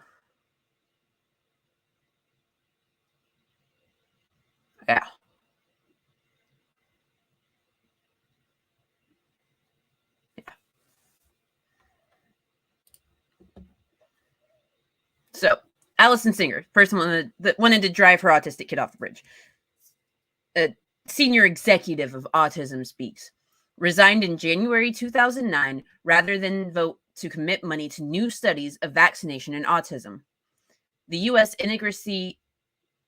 Yeah. So, Allison Singer, person that wanted to drive her autistic kid off the bridge. A senior executive of Autism Speaks, resigned in January 2009 rather than vote to commit money to new studies of vaccination and autism. The U.S. Interagency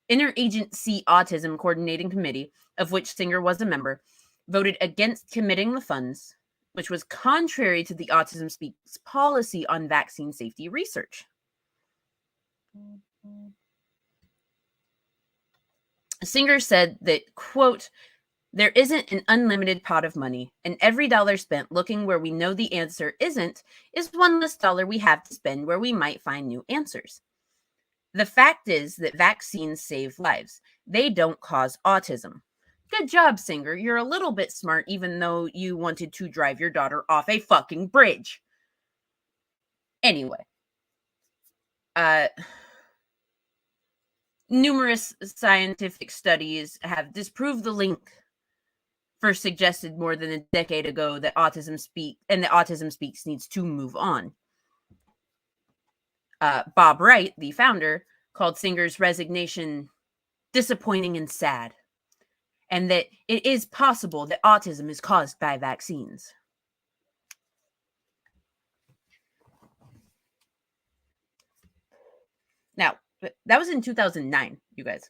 Autism Coordinating Committee, of which Singer was a member, voted against committing the funds, which was contrary to the Autism Speaks policy on vaccine safety research. Singer said that, quote, "There isn't an unlimited pot of money, and every dollar spent looking where we know the answer isn't is one less dollar we have to spend where we might find new answers. The fact is that vaccines save lives. They don't cause autism." Good job, Singer. You're a little bit smart, even though you wanted to drive your daughter off a fucking bridge. Anyway. Numerous scientific studies have disproved the link first suggested more than a decade ago that Autism Speaks needs to move on. Bob Wright, the founder, called Singer's resignation disappointing and sad, and that it is possible that autism is caused by vaccines. Now, that was in 2009, you guys.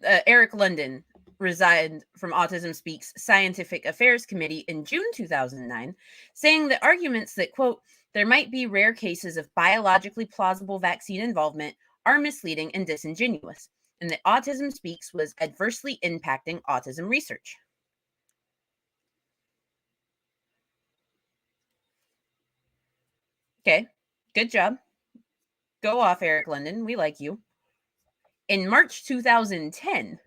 Eric London resigned from Autism Speaks Scientific Affairs Committee in June 2009, saying that arguments that, quote, "there might be rare cases of biologically plausible vaccine involvement are misleading and disingenuous, and that Autism Speaks was adversely impacting autism research." Okay, good job. Go off, Eric London. We like you. In March 2010,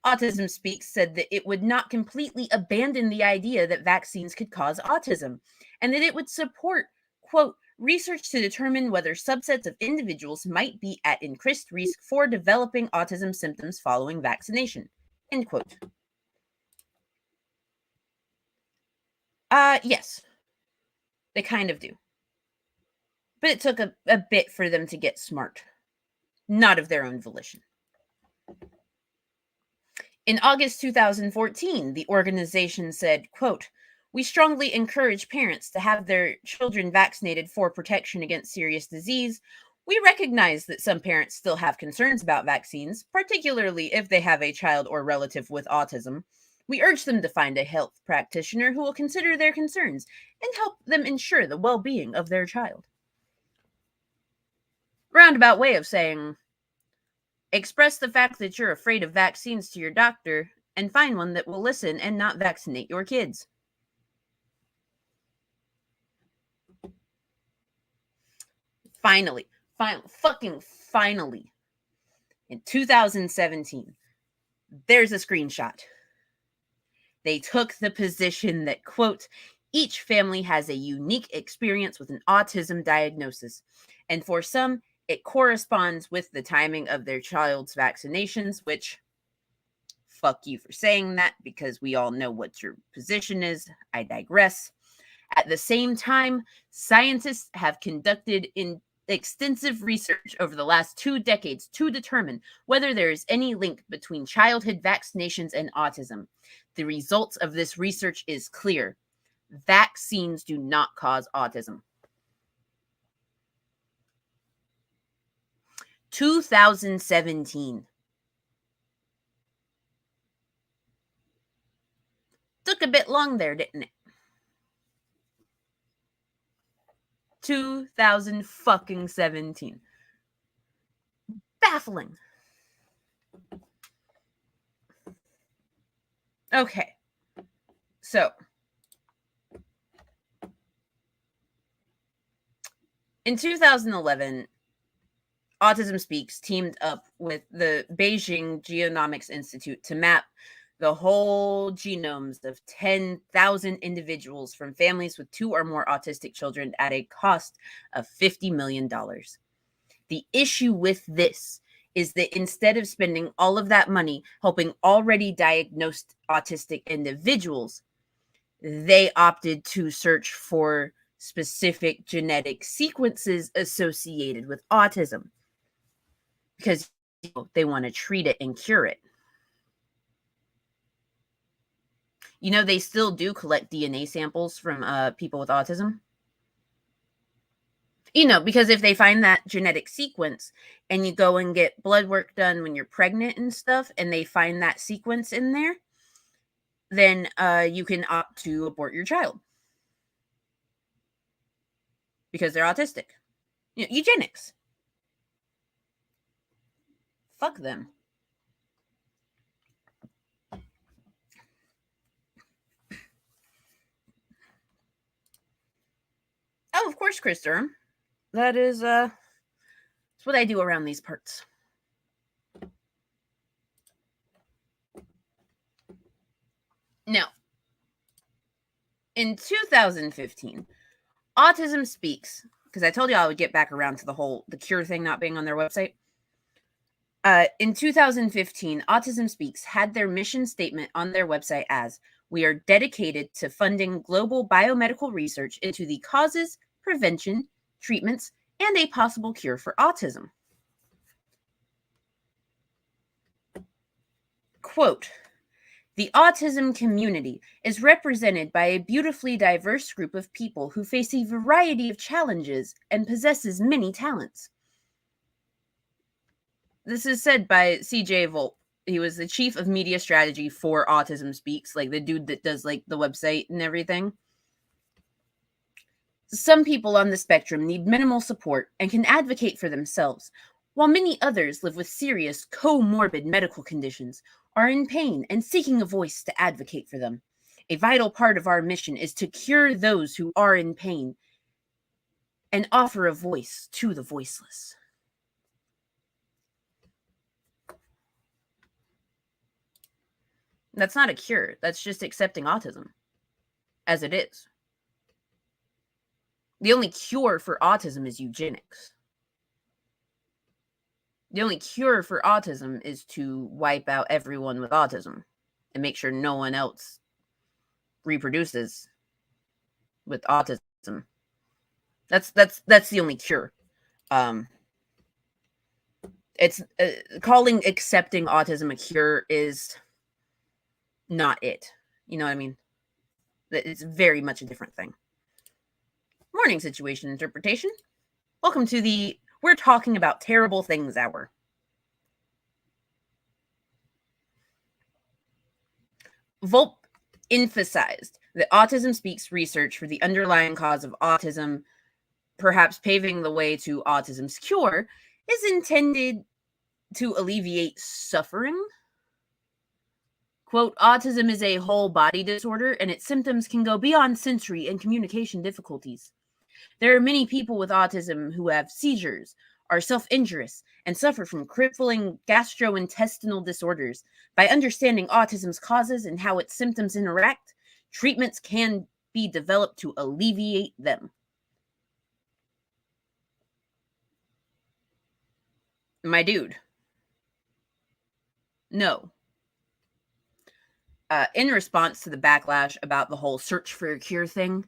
Autism Speaks said that it would not completely abandon the idea that vaccines could cause autism, and that it would support, quote, "research to determine whether subsets of individuals might be at increased risk for developing autism symptoms following vaccination," end quote. Yes. They kind of do. But it took a bit for them to get smart. Not of their own volition. In August 2014, the organization said, quote, "We strongly encourage parents to have their children vaccinated for protection against serious disease. We recognize that some parents still have concerns about vaccines, particularly if they have a child or relative with autism. We urge them to find a health practitioner who will consider their concerns and help them ensure the well-being of their child." Roundabout way of saying, express the fact that you're afraid of vaccines to your doctor and find one that will listen and not vaccinate your kids. Finally, in 2017, there's a screenshot. They took the position that, quote, "each family has a unique experience with an autism diagnosis, and for some, it corresponds with the timing of their child's vaccinations," which, fuck you for saying that, because we all know what your position is. I digress. At the same time, scientists have conducted extensive research over the last 2 decades to determine whether there is any link between childhood vaccinations and autism. The results of this research is clear. Vaccines do not cause autism. 2017. Took a bit long there, didn't it? 2017. Baffling. Okay. So, in 2011, Autism Speaks teamed up with the Beijing Genomics Institute to map the whole genomes of 10,000 individuals from families with 2 or more autistic children at a cost of $50 million. The issue with this is that instead of spending all of that money helping already diagnosed autistic individuals, they opted to search for specific genetic sequences associated with autism because they want to treat it and cure it. You know, they still do collect DNA samples from people with autism. You know, because if they find that genetic sequence and you go and get blood work done when you're pregnant and stuff, and they find that sequence in there, then you can opt to abort your child because they're autistic. You know, eugenics. Fuck them. Oh, of course, Chris Durham. That is that's what I do around these parts. Now, in 2015, Autism Speaks, because I told you I would get back around to the cure thing not being on their website. In 2015, Autism Speaks had their mission statement on their website as, "We are dedicated to funding global biomedical research into the causes, prevention, treatments, and a possible cure for autism." Quote, "The autism community is represented by a beautifully diverse group of people who face a variety of challenges and possesses many talents." This is said by CJ Volp. He was the chief of media strategy for Autism Speaks, like the dude that does like the website and everything. Some people on the spectrum need minimal support and can advocate for themselves, while many others live with serious comorbid medical conditions, are in pain, and seeking a voice to advocate for them. A vital part of our mission is to cure those who are in pain and offer a voice to the voiceless. That's not a cure. That's just accepting autism as it is. The only cure for autism is eugenics. The only cure for autism is to wipe out everyone with autism and make sure no one else reproduces with autism. That's the only cure. It's calling accepting autism a cure is not it. You know what I mean? It's very much a different thing. Morning situation interpretation. Welcome to the We're Talking About Terrible Things hour. Volp emphasized that Autism Speaks research for the underlying cause of autism, perhaps paving the way to autism's cure, is intended to alleviate suffering. Quote, "Autism is a whole body disorder, and its symptoms can go beyond sensory and communication difficulties. There are many people with autism who have seizures, are self-injurious, and suffer from crippling gastrointestinal disorders. By understanding autism's causes and how its symptoms interact, treatments can be developed to alleviate them." My dude. No. In response to the backlash about the whole search for a cure thing,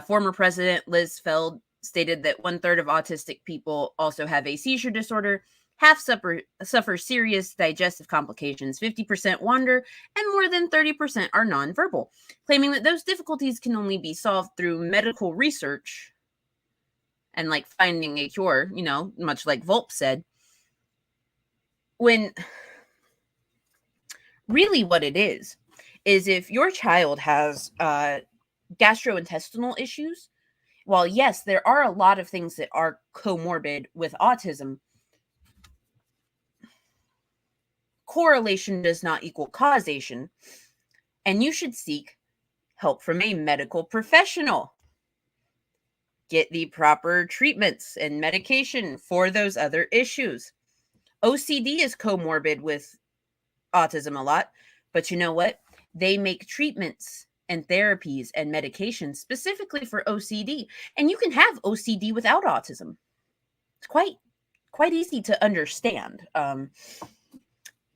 former President Liz Feld stated that 1/3 of autistic people also have a seizure disorder, half suffer serious digestive complications, 50% wander, and more than 30% are nonverbal, claiming that those difficulties can only be solved through medical research and like finding a cure, you know, much like Volpe said. When really what it is if your child has gastrointestinal issues, while yes, there are a lot of things that are comorbid with autism, correlation does not equal causation, and you should seek help from a medical professional. Get the proper treatments and medication for those other issues. OCD is comorbid with autism a lot, but you know what? They make treatments and therapies and medications specifically for OCD, and you can have OCD without autism. It's quite easy to understand.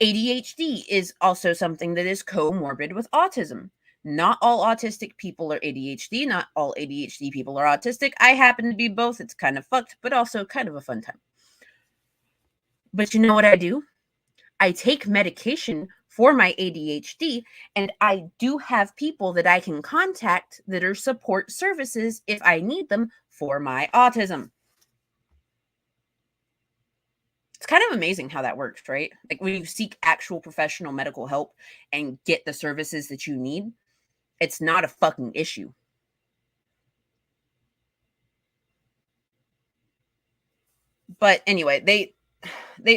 ADHD is also something that is comorbid with autism. Not all autistic people are ADHD. Not all ADHD people are autistic. I happen to be both. It's kind of fucked, but also kind of a fun time. But you know what I do? I take medication for my ADHD, and I do have people that I can contact that are support services if I need them for my autism. It's kind of amazing how that works, right? Like when you seek actual professional medical help and get the services that you need, it's not a fucking issue. But anyway, they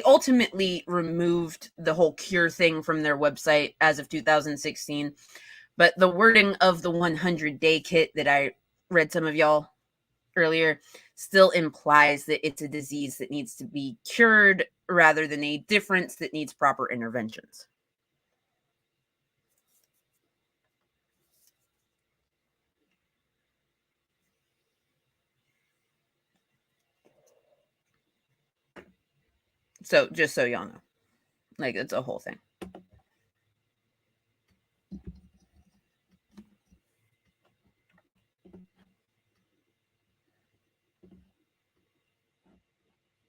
ultimately removed the whole cure thing from their website as of 2016. But the wording of the 100-day kit that I read some of y'all earlier still implies that it's a disease that needs to be cured rather than a difference that needs proper interventions. So just so y'all know, like it's a whole thing.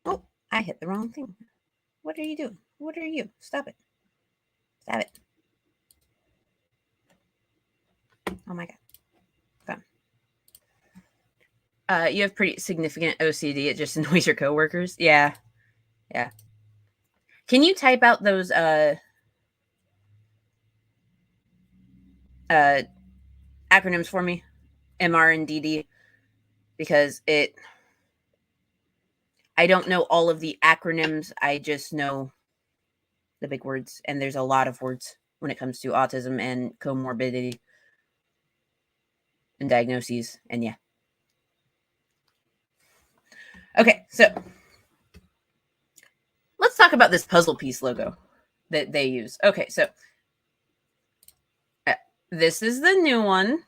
Oh, I hit the wrong thing. What are you doing? What are you? Stop it. Stop it. Oh my God. Fun. You have pretty significant OCD. It just annoys your coworkers. Yeah. Yeah. Can you type out those acronyms for me? MR and DD. Because I don't know all of the acronyms. I just know the big words. And there's a lot of words when it comes to autism and comorbidity and diagnoses. And yeah. Okay, so let's talk about this puzzle piece logo that they use. Okay, so this is the new one.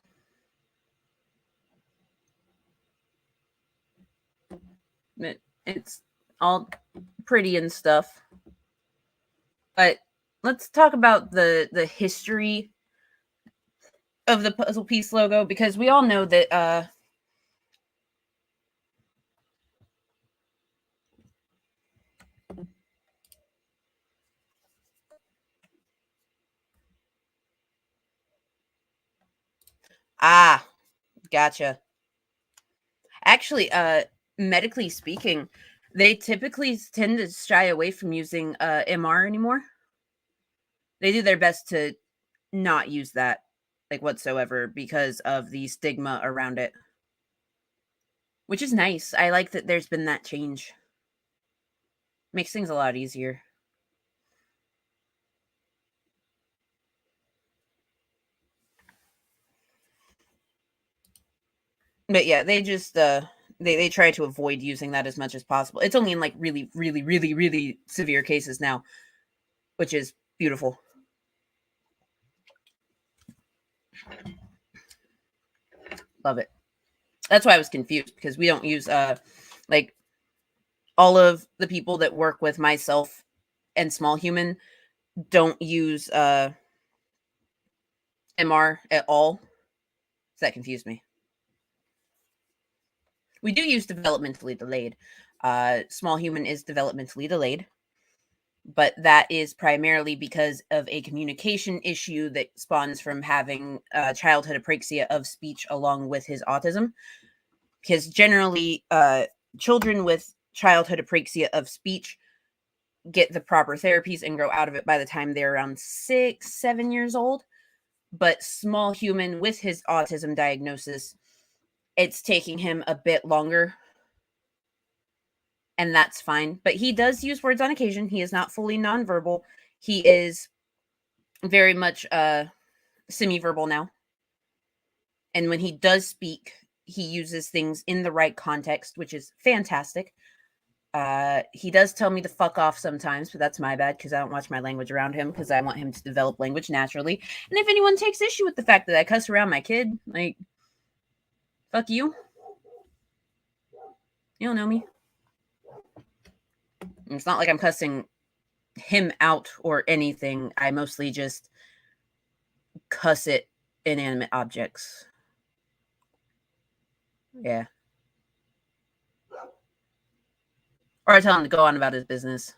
It's all pretty and stuff. But let's talk about the history of the puzzle piece logo, because we all know that gotcha. Actually, medically speaking, they typically tend to shy away from using MR anymore. They do their best to not use that like whatsoever because of the stigma around it. Which is nice. I like that there's been that change. Makes things a lot easier. But yeah, they just they try to avoid using that as much as possible. It's only in like really, really, really, really severe cases now, which is beautiful. Love it. That's why I was confused, because we don't use like all of the people that work with myself and Small Human don't use MR at all. So that confused me. We do use developmentally delayed. Small Human is developmentally delayed. but that is primarily because of a communication issue that spawns from having childhood apraxia of speech along with his autism. Because generally, children with childhood apraxia of speech get the proper therapies and grow out of it by the time they're around 6-7 years old. But small human with his autism diagnosis, it's taking him a bit longer. And that's fine. But he does use words on occasion. He is not fully nonverbal. He is very much semi-verbal now. And when he does speak, he uses things in the right context, which is fantastic. He does tell me to fuck off sometimes, but that's my bad because I don't watch my language around him because I want him to develop language naturally. And if anyone takes issue with the fact that I cuss around my kid, like, fuck you. You don't know me. It's not like I'm cussing him out or anything. I mostly just cuss at inanimate objects. Yeah. Or I tell him to go on about his business.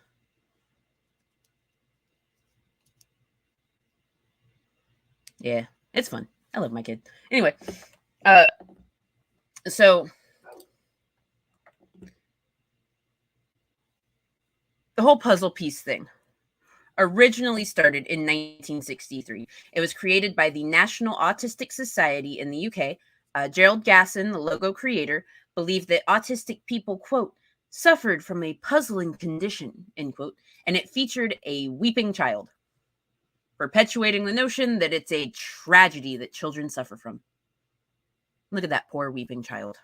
Yeah, it's fun. I love my kid. Anyway, so the whole puzzle piece thing originally started in 1963. It was created by the National Autistic Society in the UK. Gerald Gasson, the logo creator, believed that autistic people, quote, suffered from a puzzling condition, end quote, and it featured a weeping child, perpetuating the notion that it's a tragedy that children suffer from. Look at that poor weeping child.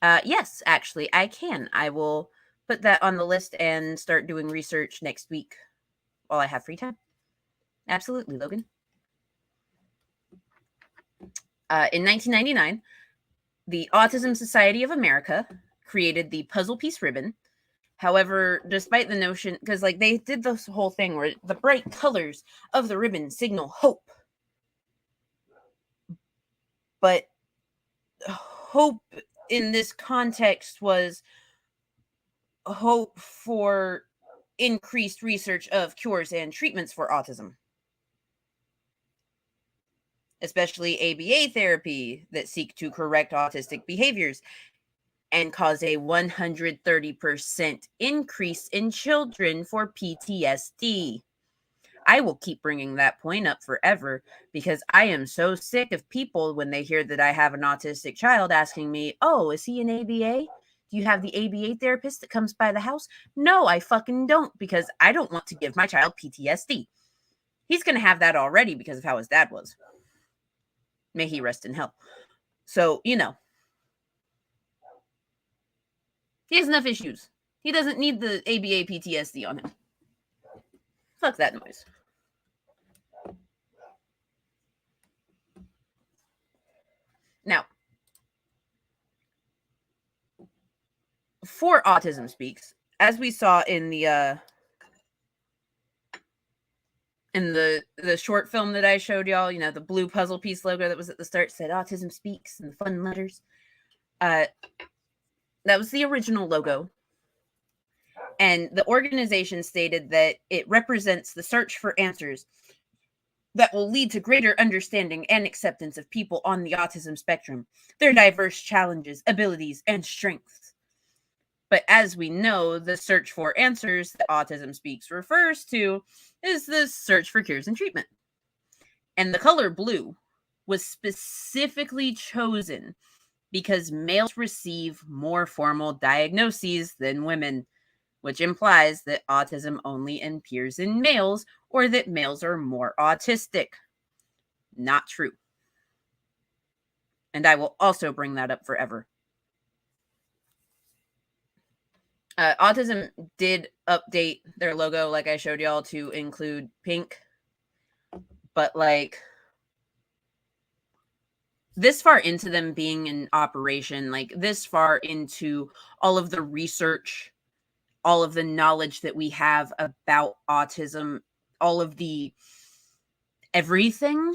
Yes, actually, I can. I will put that on the list and start doing research next week while I have free time. Absolutely, Logan. In 1999, the Autism Society of America created the puzzle piece ribbon. However, despite the notion, because like they did this whole thing where the bright colors of the ribbon signal hope, but hope in this context was hope for increased research of cures and treatments for autism, especially ABA therapy that seek to correct autistic behaviors and cause a 130% increase in children for PTSD. I will keep bringing that point up forever because I am so sick of people when they hear that I have an autistic child asking me, oh, is he an ABA? Do you have the ABA therapist that comes by the house? No, I fucking don't, because I don't want to give my child PTSD. He's going to have that already because of how his dad was. May he rest in hell. So, you know, he has enough issues. He doesn't need the ABA PTSD on him. Fuck that noise. Now, for Autism Speaks, as we saw in the short film that I showed y'all, you know, the blue puzzle piece logo that was at the start said Autism Speaks and the fun letters. That was the original logo. And the organization stated that it represents the search for answers that will lead to greater understanding and acceptance of people on the autism spectrum, their diverse challenges, abilities, and strengths. But as we know, the search for answers that Autism Speaks refers to is the search for cures and treatment. And the color blue was specifically chosen because males receive more formal diagnoses than women, which implies that autism only appears in males or that males are more autistic. Not true. And I will also bring that up forever. Autism did update their logo, like I showed y'all, to include pink. But like this far into them being in operation, like this far into all of the research, all of the knowledge that we have about autism, all of the everything,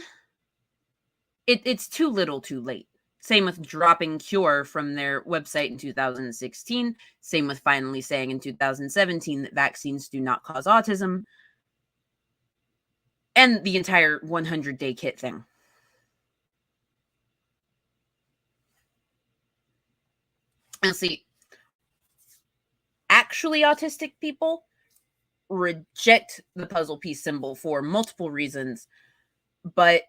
it's too little too late. Same with dropping cure from their website in 2016. Same with finally saying in 2017 that vaccines do not cause autism. And the entire 100-day kit thing. And see, actually autistic people reject the puzzle piece symbol for multiple reasons. But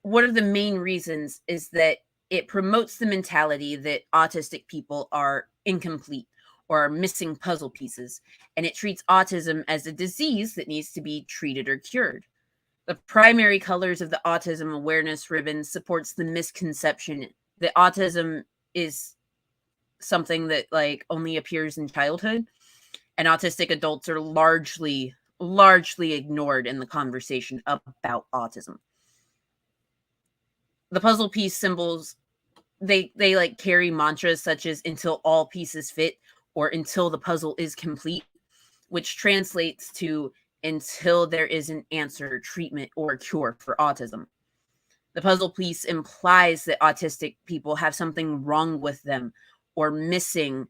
one of the main reasons is that it promotes the mentality that autistic people are incomplete or are missing puzzle pieces, and it treats autism as a disease that needs to be treated or cured. The primary colors of the Autism Awareness ribbon supports the misconception that autism is something that like only appears in childhood, and autistic adults are largely ignored in the conversation about autism. The puzzle piece symbols, they like carry mantras such as until all pieces fit or until the puzzle is complete, which translates to until there is an answer, treatment, or cure for autism. The puzzle piece implies that autistic people have something wrong with them or missing,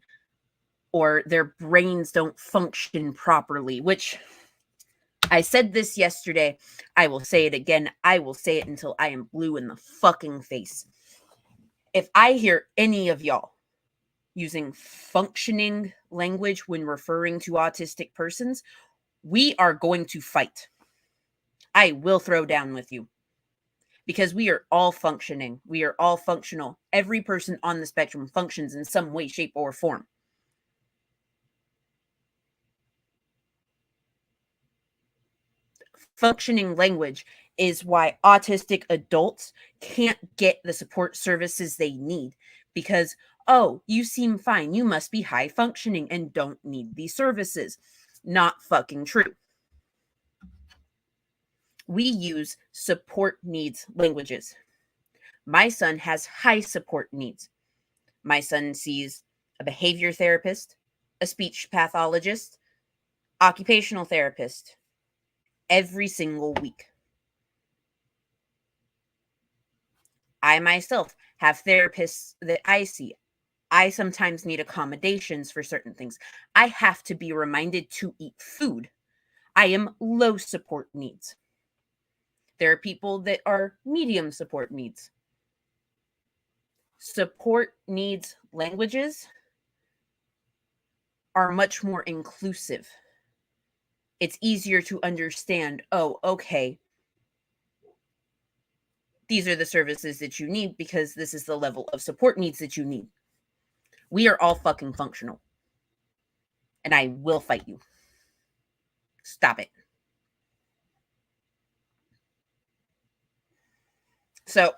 or their brains don't function properly, which I said this yesterday. I will say it again. I will say it until I am blue in the fucking face. If I hear any of y'all using functioning language when referring to autistic persons, we are going to fight. I will throw down with you because we are all functioning. We are all functional. Every person on the spectrum functions in some way, shape, or form. Functioning language is why autistic adults can't get the support services they need because, oh, you seem fine. You must be high functioning and don't need these services. Not fucking true. We use support needs languages. My son has high support needs. My son sees a behavior therapist, a speech pathologist, occupational therapist every single week. I myself have therapists that I see. I sometimes need accommodations for certain things. I have to be reminded to eat food. I am low support needs. There are people that are medium support needs. Support needs languages are much more inclusive. It's easier to understand, oh, okay, these are the services that you need because this is the level of support needs that you need. We are all fucking functional. And I will fight you. Stop it. So,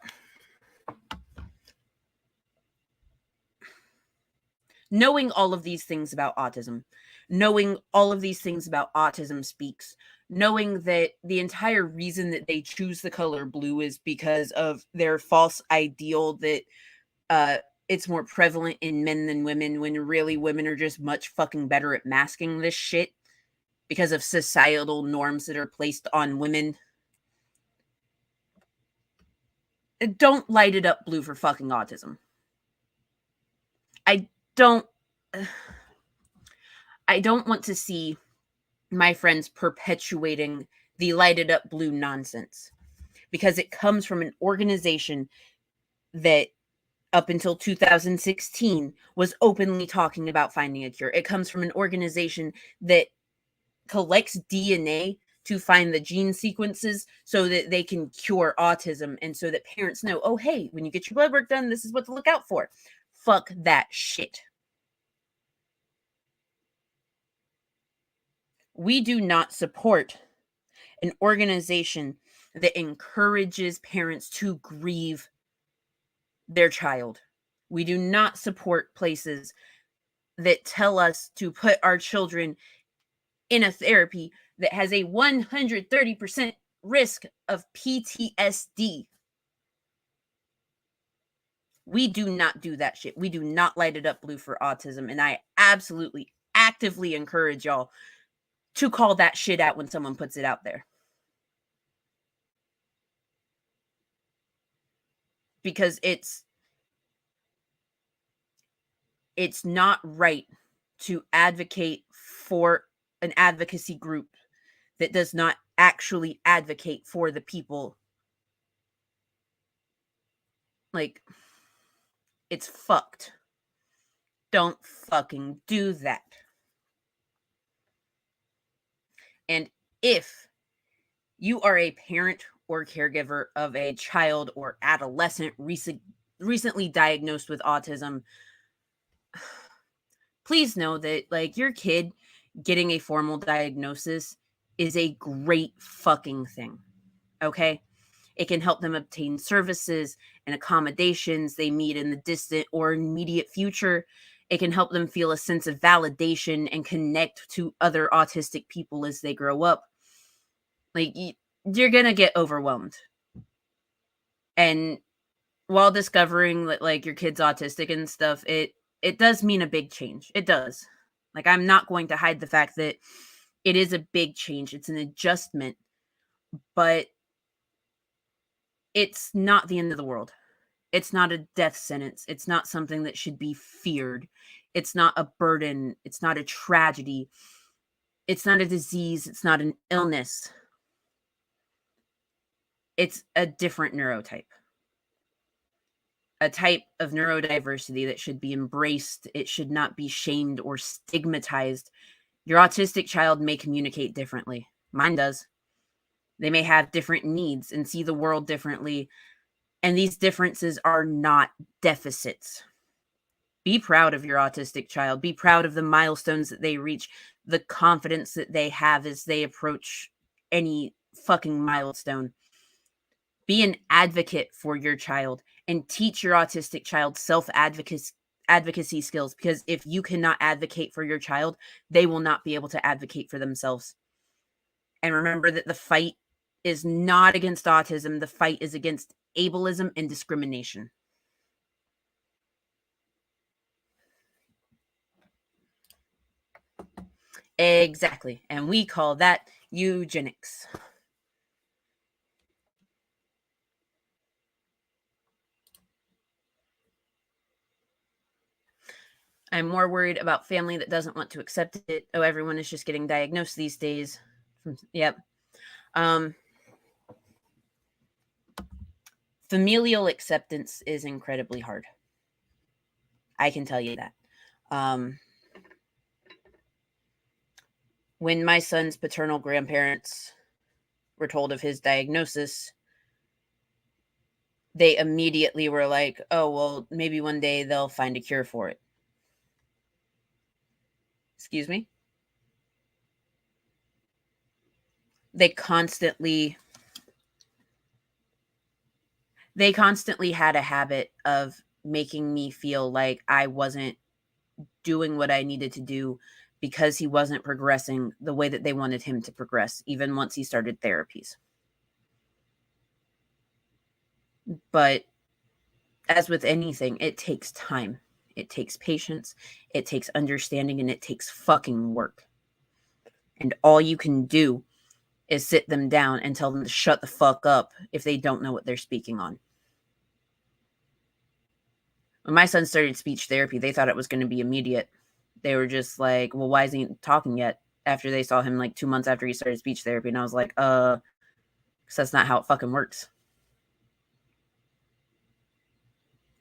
knowing all of these things about autism, knowing all of these things about Autism Speaks, knowing that the entire reason that they choose the color blue is because of their false ideal that it's more prevalent in men than women, when really women are just much fucking better at masking this shit because of societal norms that are placed on women. Don't light it up blue for fucking autism. I don't want to see my friends perpetuating the lighted up blue nonsense, because it comes from an organization that up until 2016 was openly talking about finding a cure. It comes from an organization that collects DNA to find the gene sequences so that they can cure autism, and so that parents know, oh, hey, when you get your blood work done, this is what to look out for. Fuck that shit. We do not support an organization that encourages parents to grieve their child. We do not support places that tell us to put our children in a therapy that has a 130% risk of PTSD. We do not do that shit. We do not light it up blue for autism. And I absolutely, actively encourage y'all to call that shit out when someone puts it out there. Because it's it's not right to advocate for an advocacy group that does not actually advocate for the people. Like, it's fucked. Don't fucking do that. And if you are a parent or caregiver of a child or adolescent recently diagnosed with autism, please know that, like, your kid getting a formal diagnosis is a great fucking thing. Okay? It can help them obtain services and accommodations they need in the distant or immediate future. It can help them feel a sense of validation and connect to other autistic people as they grow up. Like, you're going to get overwhelmed. And while discovering that, like, your kid's autistic and stuff, it does mean a big change. It does. Like, I'm not going to hide the fact that it is a big change. It's an adjustment, but it's not the end of the world. It's not a death sentence. It's not something that should be feared. It's not a burden. It's not a tragedy. It's not a disease. It's not an illness. It's a different neurotype. A type of neurodiversity that should be embraced. It should not be shamed or stigmatized. Your autistic child may communicate differently. Mine does. They may have different needs and see the world differently. And these differences are not deficits. Be proud of your autistic child. Be proud of the milestones that they reach, the confidence that they have as they approach any fucking milestone. Be an advocate for your child and teach your autistic child self-advocacy skills, because if you cannot advocate for your child, they will not be able to advocate for themselves. And remember that the fight is not against autism. The fight is against ableism and discrimination. Exactly. And we call that eugenics. I'm more worried about family that doesn't want to accept it. Oh, everyone is just getting diagnosed these days. Yep. Familial acceptance is incredibly hard. I can tell you that. When my son's paternal grandparents were told of his diagnosis, they immediately were like, oh, well, maybe one day they'll find a cure for it. Excuse me? They constantly had a habit of making me feel like I wasn't doing what I needed to do because he wasn't progressing the way that they wanted him to progress, even once he started therapies. But as with anything, it takes time. It takes patience. It takes understanding, and it takes fucking work. And all you can do is sit them down and tell them to shut the fuck up if they don't know what they're speaking on. When my son started speech therapy, they thought it was going to be immediate. They were just like, well, why isn't he talking yet? After they saw him like 2 months after he started speech therapy. And I was like, because that's not how it fucking works.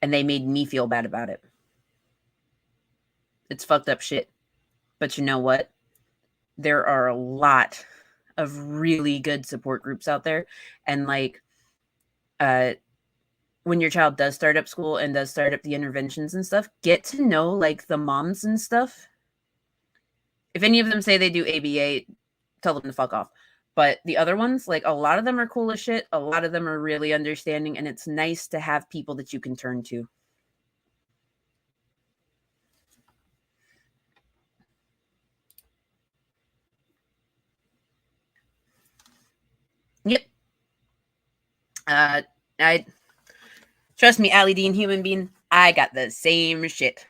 And they made me feel bad about it. It's fucked up shit. But you know what? There are a lot of really good support groups out there. And like, when your child does start up school and does start up the interventions and stuff, get to know like the moms and stuff. If any of them say they do ABA, tell them to fuck off. But the other ones, like, a lot of them are cool as shit. A lot of them are really understanding. And it's nice to have people that you can turn to. Yep. I trust me, Allie Dean, human being, I got the same shit.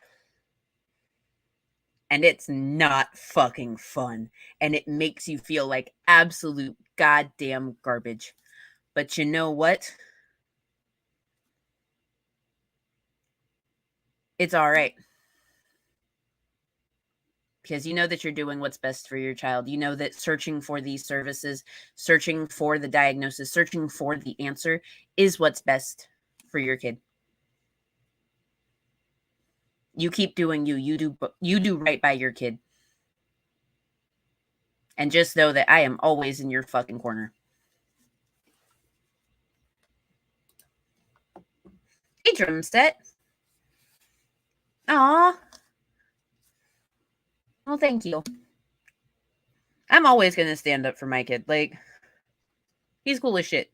And it's not fucking fun. And it makes you feel like absolute goddamn garbage. But you know what? It's all right. because you know that you're doing what's best for your child. You know that searching for these services, searching for the diagnosis, searching for the answer is what's best for your kid. You keep doing you. You do right by your kid. And just know that I am always in your fucking corner. Hey, drum set. Aw. Well, thank you. I'm always going to stand up for my kid. Like, he's cool as shit.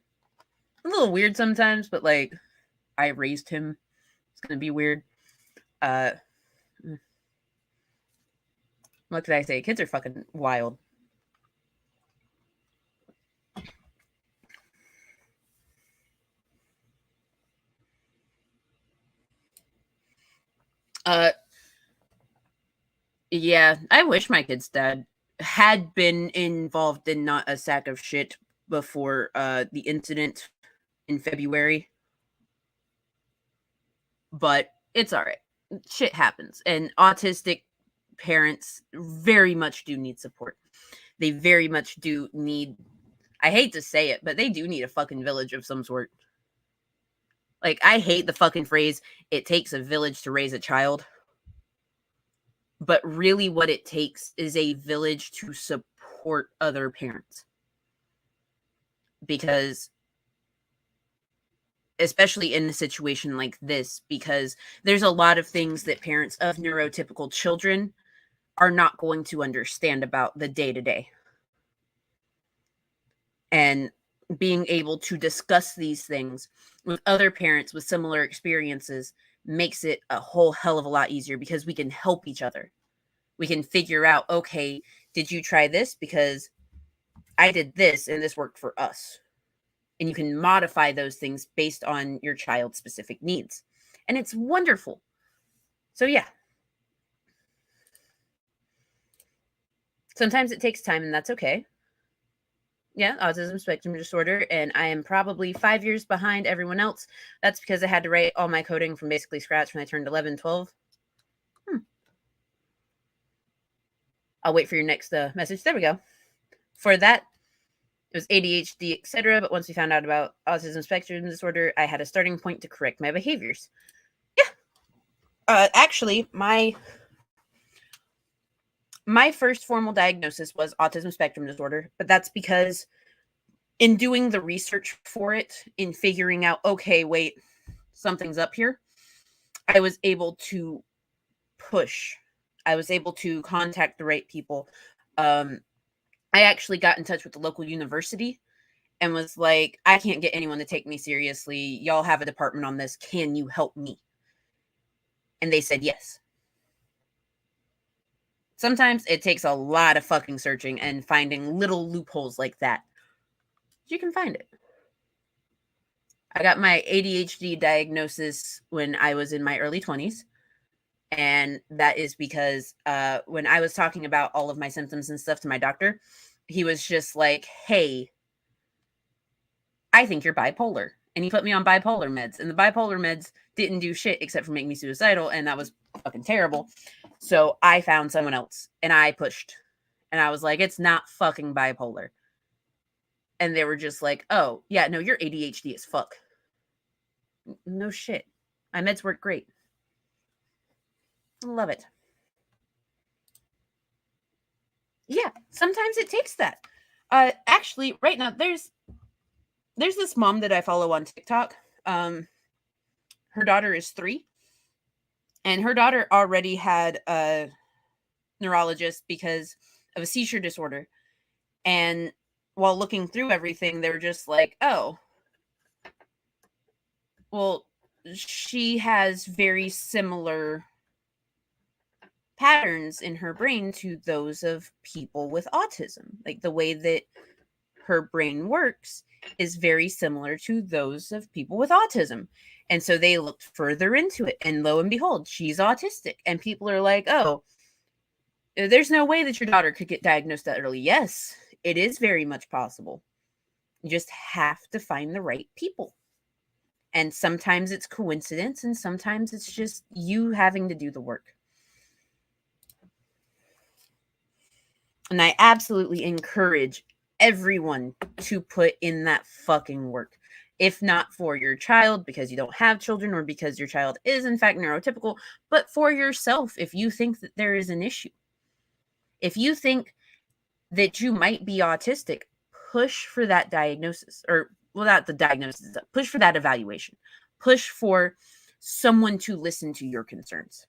A little weird sometimes, but, like, I raised him. It's going to be weird. What could I say? Kids are fucking wild. Yeah, I wish my kid's dad had been involved in not a sack of shit before the incident in February. But it's all right. Shit happens. And autistic parents very much do need support. They very much do need, I hate to say it, but they do need a fucking village of some sort. Like, I hate the fucking phrase, it takes a village to raise a child. But really what it takes is a village to support other parents. Because, especially in a situation like this, because there's a lot of things that parents of neurotypical children are not going to understand about the day-to-day. And being able to discuss these things with other parents with similar experiences makes it a whole hell of a lot easier, because we can help each other. We can figure out, okay, did you try this? Because I did this and this worked for us. And you can modify those things based on your child's specific needs. And it's wonderful. So yeah. Sometimes it takes time, and that's okay. Yeah, autism spectrum disorder, and I am probably 5 years behind everyone else. That's because I had to write all my coding from basically scratch when I turned 11, 12. I'll wait for your next message. There we go. For that, it was ADHD, etc. But once we found out about autism spectrum disorder, I had a starting point to correct my behaviors. Yeah. Actually, my first formal diagnosis was autism spectrum disorder, but that's because in doing the research for it, in figuring out, okay, wait, something's up here, I was able to push. I was able to contact the right people. I actually got in touch with the local university and was like, I can't get anyone to take me seriously. Y'all have a department on this. Can you help me? And they said yes. Sometimes it takes a lot of fucking searching and finding little loopholes like that. You can find it. I got my ADHD diagnosis when I was in my early 20s. And that is because when I was talking about all of my symptoms and stuff to my doctor, he was just like, hey, I think you're bipolar. And he put me on bipolar meds. And the bipolar meds didn't do shit except for make me suicidal. And that was fucking terrible. So I found someone else and I pushed. And I was like, it's not fucking bipolar. And they were just like, oh, yeah, no, you're ADHD as fuck. No shit. My meds work great. Love it. Yeah, sometimes it takes that. Actually, right now, there's this mom that I follow on TikTok. Her daughter is 3. And her daughter already had a neurologist because of a seizure disorder. And while looking through everything, they were just like, oh, well, she has very similar patterns in her brain to those of people with autism. Like the way that her brain works is very similar to those of people with autism. And so they looked further into it, and lo and behold, she's autistic. And people are like, oh, there's no way that your daughter could get diagnosed that early. Yes, it is very much possible. You just have to find the right people. And sometimes it's coincidence, and sometimes it's just you having to do the work. And I absolutely encourage everyone to put in that fucking work. If not for your child, because you don't have children, or because your child is in fact neurotypical, but for yourself, if you think that there is an issue. If you think that you might be autistic, push for that diagnosis, or well, not the diagnosis, push for that evaluation. Push for someone to listen to your concerns.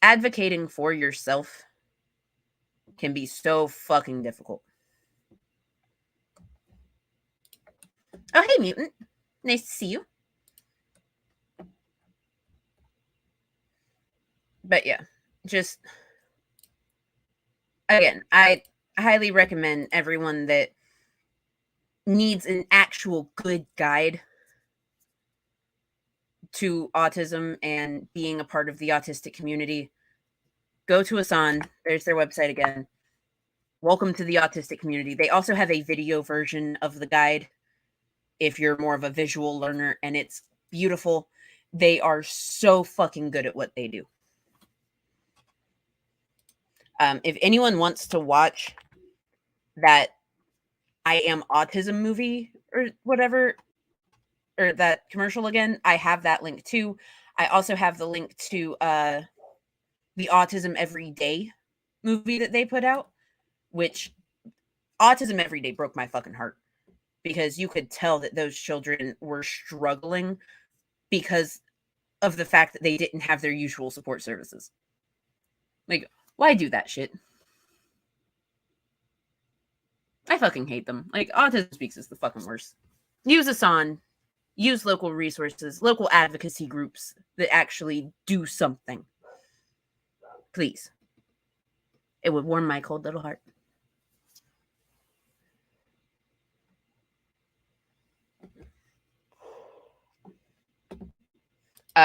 Advocating for yourself can be so fucking difficult. Oh, hey, Mutant. Nice to see you. But yeah, just, again, I highly recommend everyone that needs an actual good guide to autism and being a part of the autistic community, go to Asan. There's their website again. Welcome to the autistic community. They also have a video version of the guide if you're more of a visual learner, and it's beautiful. They are so fucking good at what they do. If anyone wants to watch that I Am Autism movie or whatever, or that commercial again, I have that link too. I also have the link to the Autism Everyday movie that they put out, which Autism Everyday broke my fucking heart, because you could tell that those children were struggling because of the fact that they didn't have their usual support services. Like, why do that shit? I fucking hate them. Like, Autism Speaks is the fucking worst. Use Asan. Use local resources, local advocacy groups that actually do something. Please. It would warm my cold little heart.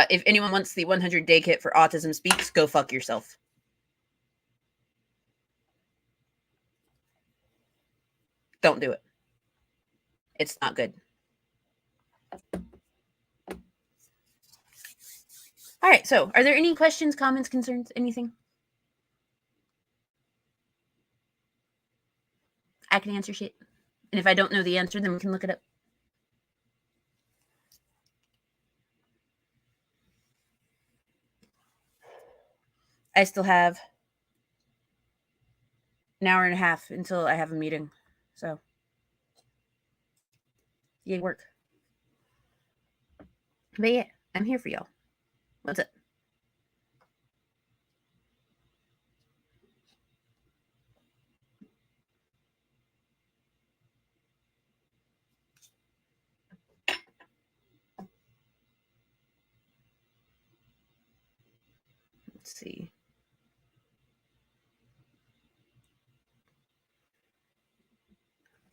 If anyone wants the 100-day kit for Autism Speaks, go fuck yourself. Don't do it. It's not good. All right, so are there any questions, comments, concerns, anything? I can answer shit. And if I don't know the answer, then we can look it up. I still have an hour and a half until I have a meeting. So, yay, work. But yeah, I'm here for y'all. What's up? Let's see.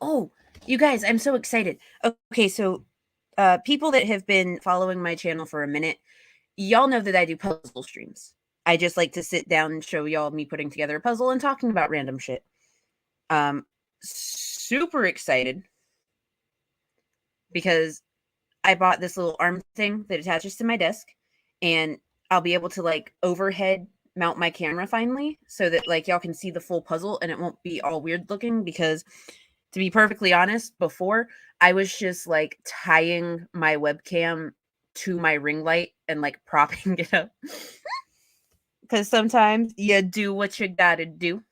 Oh, you guys, I'm so excited. Okay, so people that have been following my channel for a minute, y'all know that I do puzzle streams. I just like to sit down and show y'all me putting together a puzzle and talking about random shit. Super excited because I bought this little arm thing that attaches to my desk, and I'll be able to like overhead mount my camera finally, so that like y'all can see the full puzzle and it won't be all weird looking, because to be perfectly honest, before I was just like tying my webcam to my ring light and like propping it up. Because sometimes you do what you gotta do.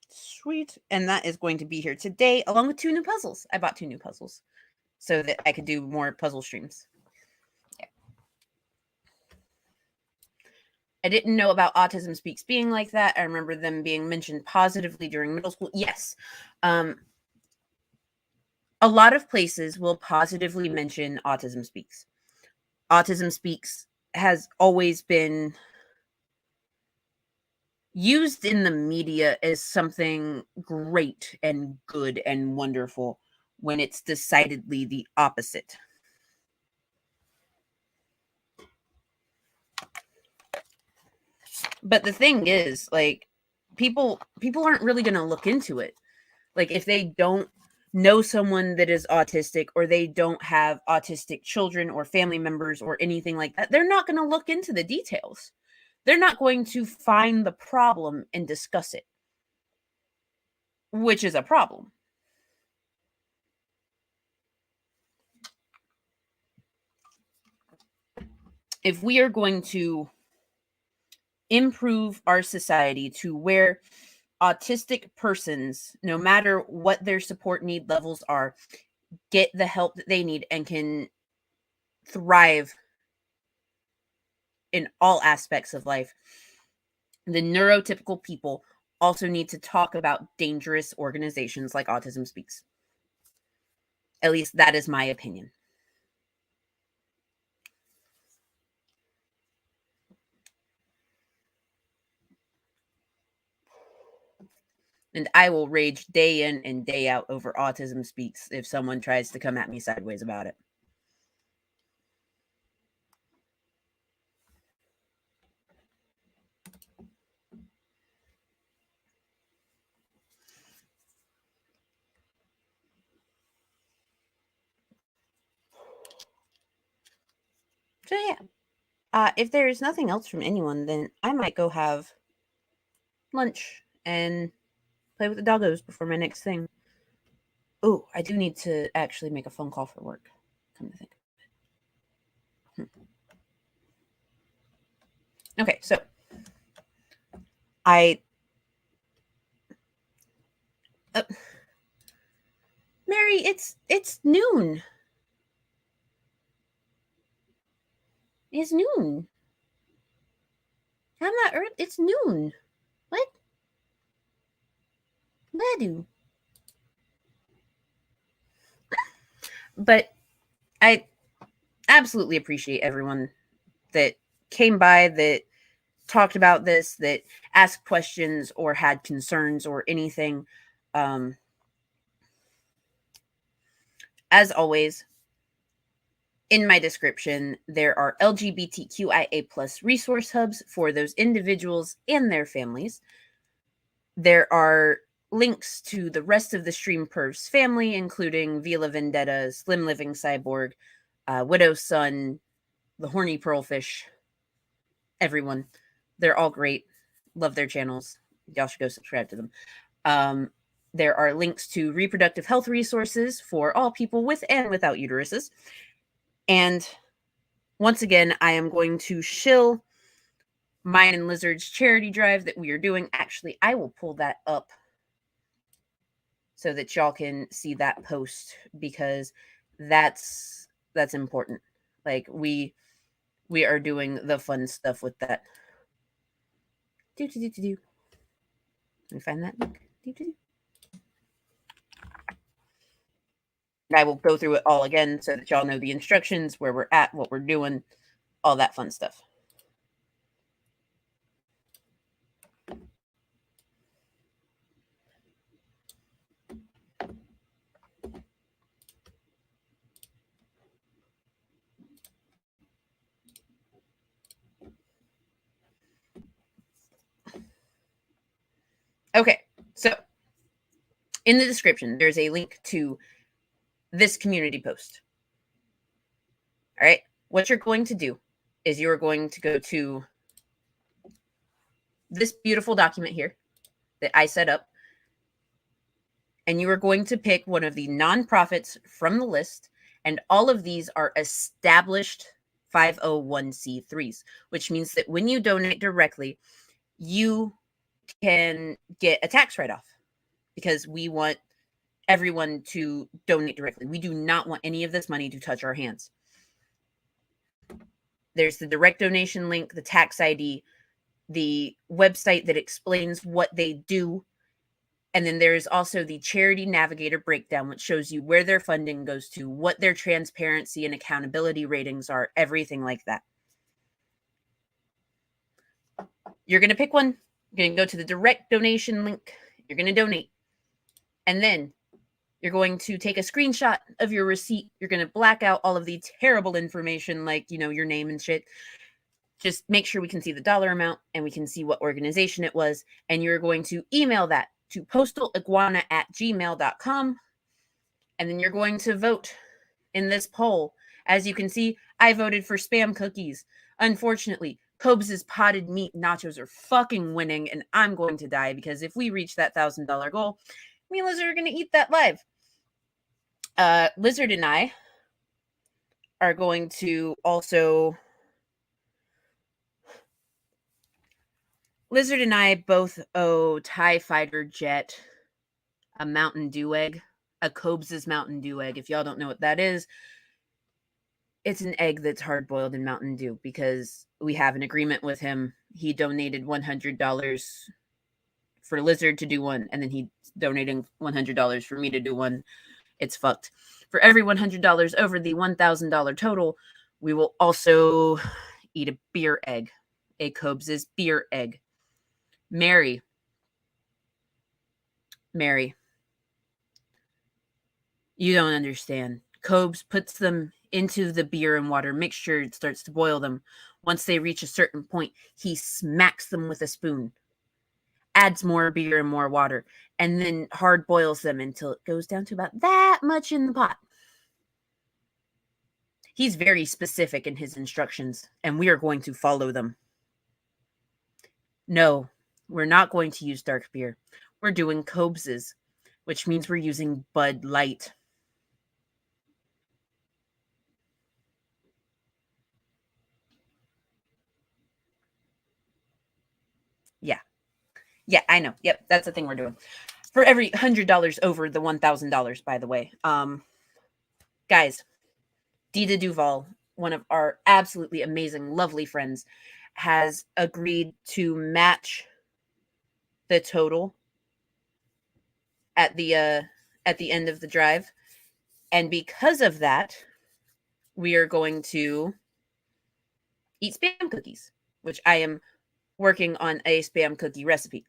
Sweet. And that is going to be here today, along with 2 new puzzles. I bought 2 new puzzles so that I could do more puzzle streams. Yeah. I didn't know about Autism Speaks being like that. I remember them being mentioned positively during middle school. Yes. A lot of places will positively mention Autism Speaks. Autism Speaks has always been used in the media as something great and good and wonderful, when it's decidedly the opposite. But the thing is, like, people aren't really going to look into it. Like, if they don't know someone that is autistic, or they don't have autistic children or family members or anything like that, they're not going to look into the details. They're not going to find the problem and discuss it, which is a problem. If we are going to improve our society to where autistic persons, no matter what their support need levels are, get the help that they need and can thrive in all aspects of life, the neurotypical people also need to talk about dangerous organizations like Autism Speaks. At least that is my opinion. And I will rage day in and day out over Autism Speaks if someone tries to come at me sideways about it. So yeah, if there's nothing else from anyone, then I might go have lunch and play with the doggos before my next thing. Oh, I do need to actually make a phone call for work. Come to think of it. Okay, so Mary, it's noon. It's noon. I'm not early. It's noon. What? What do? But I absolutely appreciate everyone that came by, that talked about this, that asked questions or had concerns or anything. As always, in my description, there are LGBTQIA plus resource hubs for those individuals and their families. There are links to the rest of the Stream Pervs family, including Vila Vendetta, Slim Living Cyborg, Widow's Son, the Horny Pearlfish, everyone. They're all great. Love their channels. Y'all should go subscribe to them. There are links to reproductive health resources for all people with and without uteruses. And once again, I am going to shill mine and Lizard's charity drive that we are doing. Actually, I will pull that up so that y'all can see that post, because that's important. Like, we are doing the fun stuff with that. Let me find that link. I will go through it all again so that y'all know the instructions, where we're at, what we're doing, all that fun stuff. Okay, so in the description, there's a link to this community post. All right, what you're going to do is you're going to go to this beautiful document here that I set up, and you are going to pick one of the nonprofits from the list, and all of these are established 501c3s, which means that when you donate directly, you can get a tax write-off, because we want everyone to donate directly. We do not want any of this money to touch our hands. There's the direct donation link, the tax ID, the website that explains what they do, and then there's also the Charity Navigator breakdown, which shows you where their funding goes to, what their transparency and accountability ratings are, everything like that. You're going to pick one. You're going to go to the direct donation link. You're going to donate. And then you're going to take a screenshot of your receipt. You're going to black out all of the terrible information, like, your name and shit. Just make sure we can see the dollar amount and we can see what organization it was. And you're going to email that to postaliguana@gmail.com. And then you're going to vote in this poll. As you can see, I voted for Spam Cookies. Unfortunately, Cobes' potted meat nachos are fucking winning, and I'm going to die because if we reach that $1,000 goal, me and Lizard are going to eat that live. Lizard and I are going to also... Lizard and I both owe TIE Fighter Jet a Mountain Dew egg, a Cobes' Mountain Dew egg. If y'all don't know what that is, it's an egg that's hard-boiled in Mountain Dew because we have an agreement with him. He donated $100 for Lizard to do one, and then he donated $100 for me to do one. It's fucked. For every $100 over the $1,000 total, we will also eat a beer egg, a Cobes' beer egg. Mary, you don't understand. Cobes puts them into the beer and water mixture. It starts to boil them. Once they reach a certain point, he smacks them with a spoon, adds more beer and more water, and then hard boils them until it goes down to about that much in the pot. He's very specific in his instructions, and we are going to follow them. No, we're not going to use dark beer. We're doing Cobes', which means we're using Bud Light. Yeah, I know. Yep, that's the thing we're doing. For every $100 over the $1,000, by the way. Guys, Dita Duval, one of our absolutely amazing, lovely friends, has agreed to match the total at the end of the drive. And because of that, we are going to eat Spam cookies, which I am working on a Spam cookie recipe.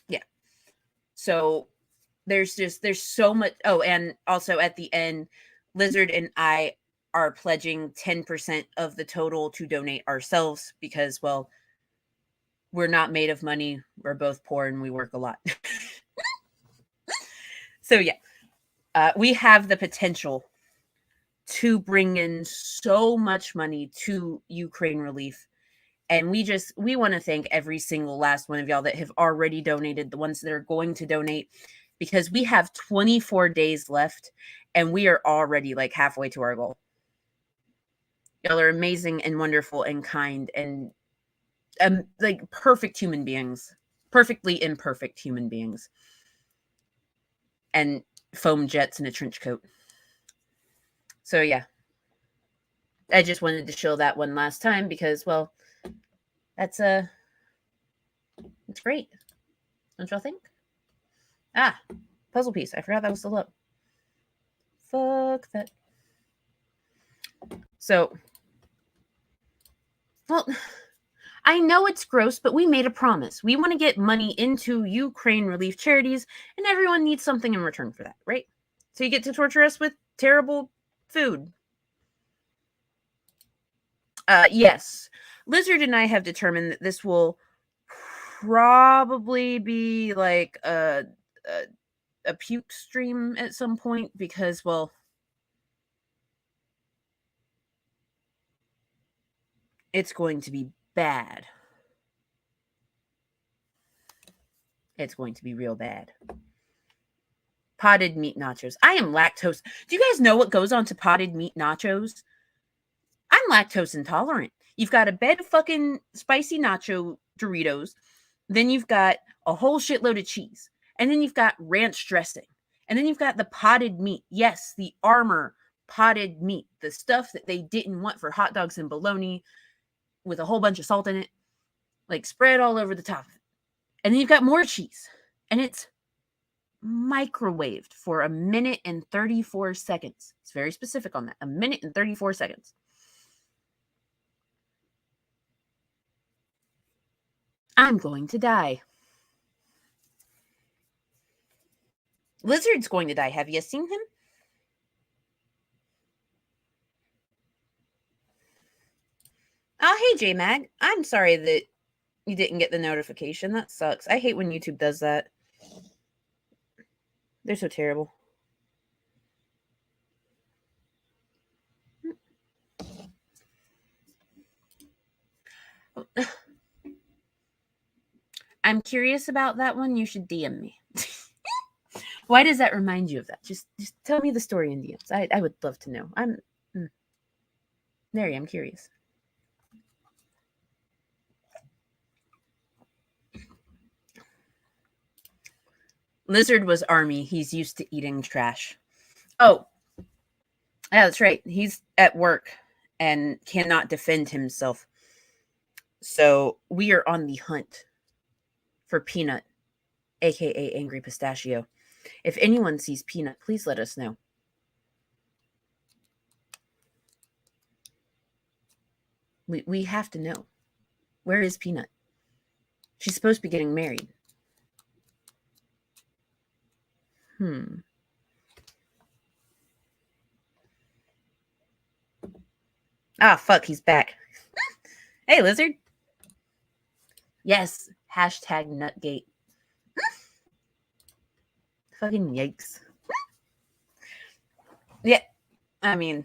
Yeah. So there's so much. Oh, and also at the end, Lizard and I are pledging 10% of the total to donate ourselves because, well, we're not made of money. We're both poor and we work a lot. So yeah, we have the potential to bring in so much money to Ukraine relief. And we want to thank every single last one of y'all that have already donated, the ones that are going to donate, because we have 24 days left and we are already like halfway to our goal. Y'all are amazing and wonderful and kind and like perfect human beings, perfectly imperfect human beings, and foam jets in a trench coat. So yeah, I just wanted to show that one last time because, well, it's great. Don't y'all think? Ah, puzzle piece. I forgot that was still up. Fuck that. So, well, I know it's gross, but we made a promise. We want to get money into Ukraine relief charities, and everyone needs something in return for that, right? So you get to torture us with terrible food. Yes. Lizard and I have determined that this will probably be like a puke stream at some point because, well, it's going to be bad. It's going to be real bad. Potted meat nachos. I am lactose. Do you guys know what goes on to potted meat nachos? I'm lactose intolerant. You've got a bed of fucking spicy nacho Doritos. Then you've got a whole shitload of cheese. And then you've got ranch dressing. And then you've got the potted meat. Yes, the Armour potted meat. The stuff that they didn't want for hot dogs and bologna with a whole bunch of salt in it. Like spread all over the top of it. And then you've got more cheese. And it's microwaved for 1 minute and 34 seconds. It's very specific on that. 1 minute and 34 seconds. I'm going to die. Lizard's going to die. Have you seen him? Oh, hey, J-Mag. I'm sorry that you didn't get the notification. That sucks. I hate when YouTube does that. They're so terrible. I'm curious about that one. You should DM me. Why does that remind you of that? Just tell me the story in DMs. I would love to know. Mary, I'm curious. Lizard was army. He's used to eating trash. Oh, yeah, that's right. He's at work and cannot defend himself. So we are on the hunt for Peanut, aka Angry Pistachio. If anyone sees Peanut, please let us know. We have to know. Where is Peanut? She's supposed to be getting married. Ah, fuck, he's back. Hey, Lizard. Yes, hashtag Nutgate. Fucking yikes. Yeah, I mean,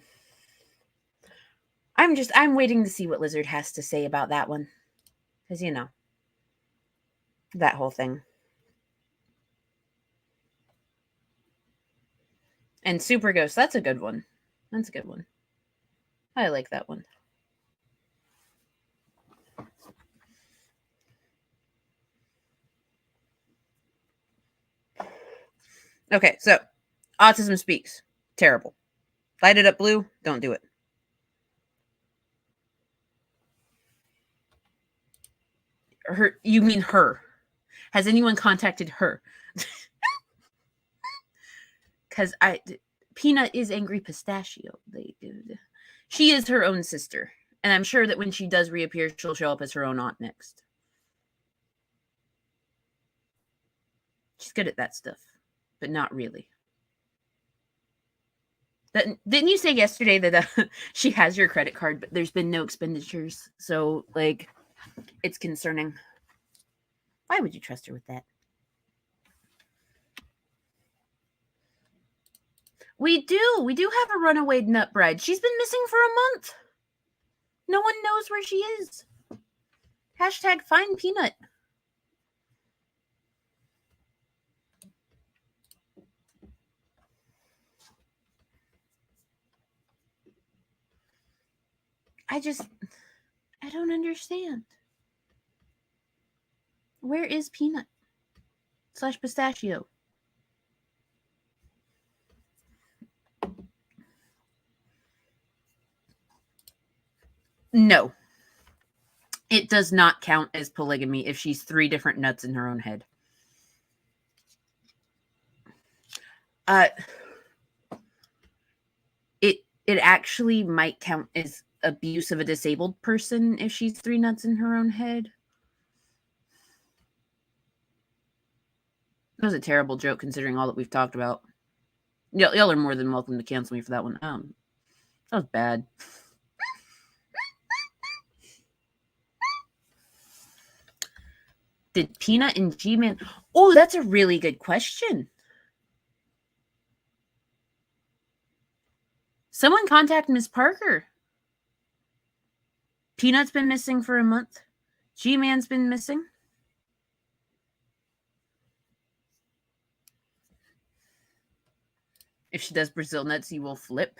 I'm waiting to see what Lizard has to say about that one. Because, you know, that whole thing. And Super Ghost, that's a good one. That's a good one. I like that one. Okay, so Autism Speaks. Terrible. Light it up blue. Don't do it. Her, you mean her. Has anyone contacted her? Because Peanut is Angry Pistachio. She is her own sister. And I'm sure that when she does reappear, she'll show up as her own aunt next. She's good at that stuff, but not really. Didn't you say yesterday that she has your credit card, but there's been no expenditures? So, like, it's concerning. Why would you trust her with that? We do have a runaway nut bride. She's been missing for a month. No one knows where she is. Hashtag find Peanut. I don't understand. Where is Peanut / Pistachio? No. It does not count as polygamy if she's 3 different nuts in her own head. It actually might count as abuse of a disabled person if she's 3 nuts in her own head. That was a terrible joke considering all that we've talked about. Y'all are more than welcome to cancel me for that one. That was bad. Did Peanut and G-Man... Oh, that's a really good question. Someone contact Miss Parker. Peanut's been missing for a month. G-Man's been missing. If she does Brazil nuts, you will flip.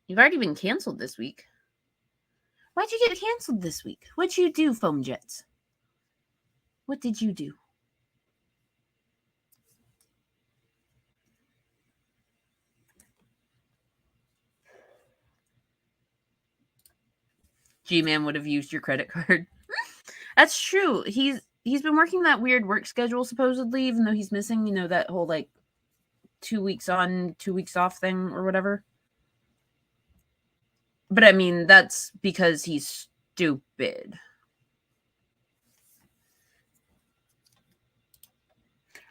You've already been canceled this week. Why'd you get canceled this week? What'd you do, Foam Jets? What did you do? G-Man would have used your credit card. That's true. He's been working that weird work schedule, supposedly, even though he's missing, you know, that whole, like, 2 weeks on, 2 weeks off thing or whatever. But, I mean, that's because he's stupid.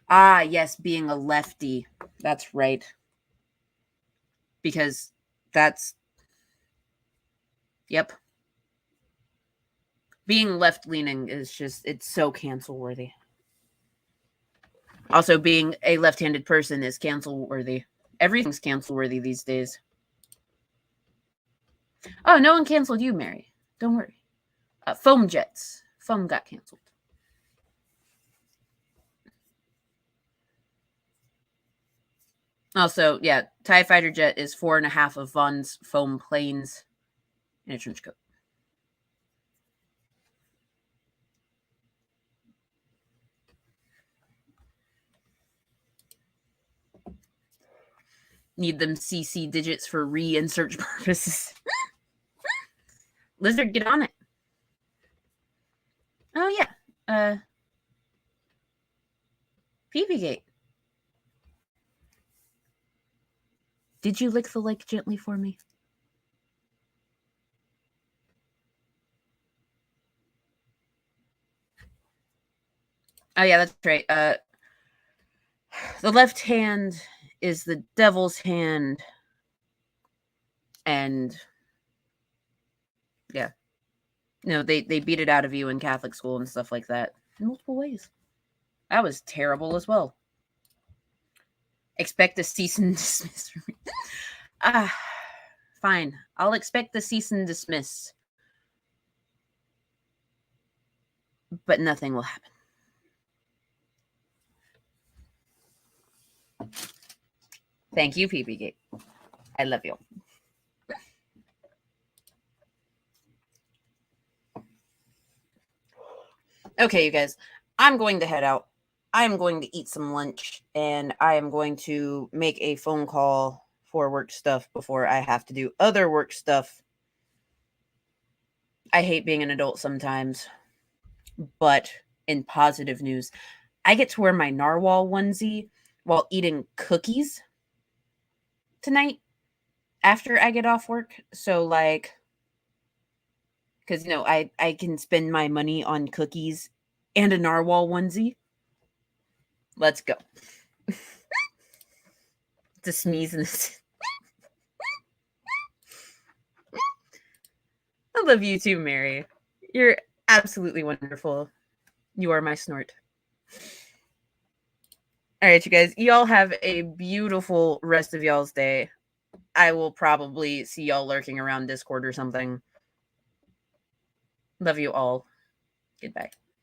Ah, yes, being a lefty. That's right. Because that's... Yep. Being left-leaning is just... It's so cancel-worthy. Also, being a left-handed person is cancel-worthy. Everything's cancel-worthy these days. Oh, no one canceled you, Mary. Don't worry. Foam jets. Foam got canceled. Also, yeah, TIE Fighter jet is 4.5 of Vaughn's foam planes in a trench coat. Need them CC digits for and search purposes. Lizard, get on it. Oh, yeah. Peepygate. Did you lick the lake gently for me? Oh, yeah, that's right. The left hand is the devil's hand. And yeah. No, they beat it out of you in Catholic school and stuff like that in multiple ways. That was terrible as well. Expect a cease and dismiss from me. Fine. I'll expect the cease and dismiss. But nothing will happen. Thank you, PPG. I love you. Okay, you guys. I'm going to head out. I'm going to eat some lunch, and I am going to make a phone call for work stuff before I have to do other work stuff. I hate being an adult sometimes, but in positive news, I get to wear my narwhal onesie while eating cookies tonight after I get off work. So, like, because, you know, I can spend my money on cookies and a narwhal onesie. Let's go. To sneeze in this. I love you too, Mary. You're absolutely wonderful. You are my snort. All right, you guys. Y'all have a beautiful rest of y'all's day. I will probably see y'all lurking around Discord or something. Love you all. Goodbye.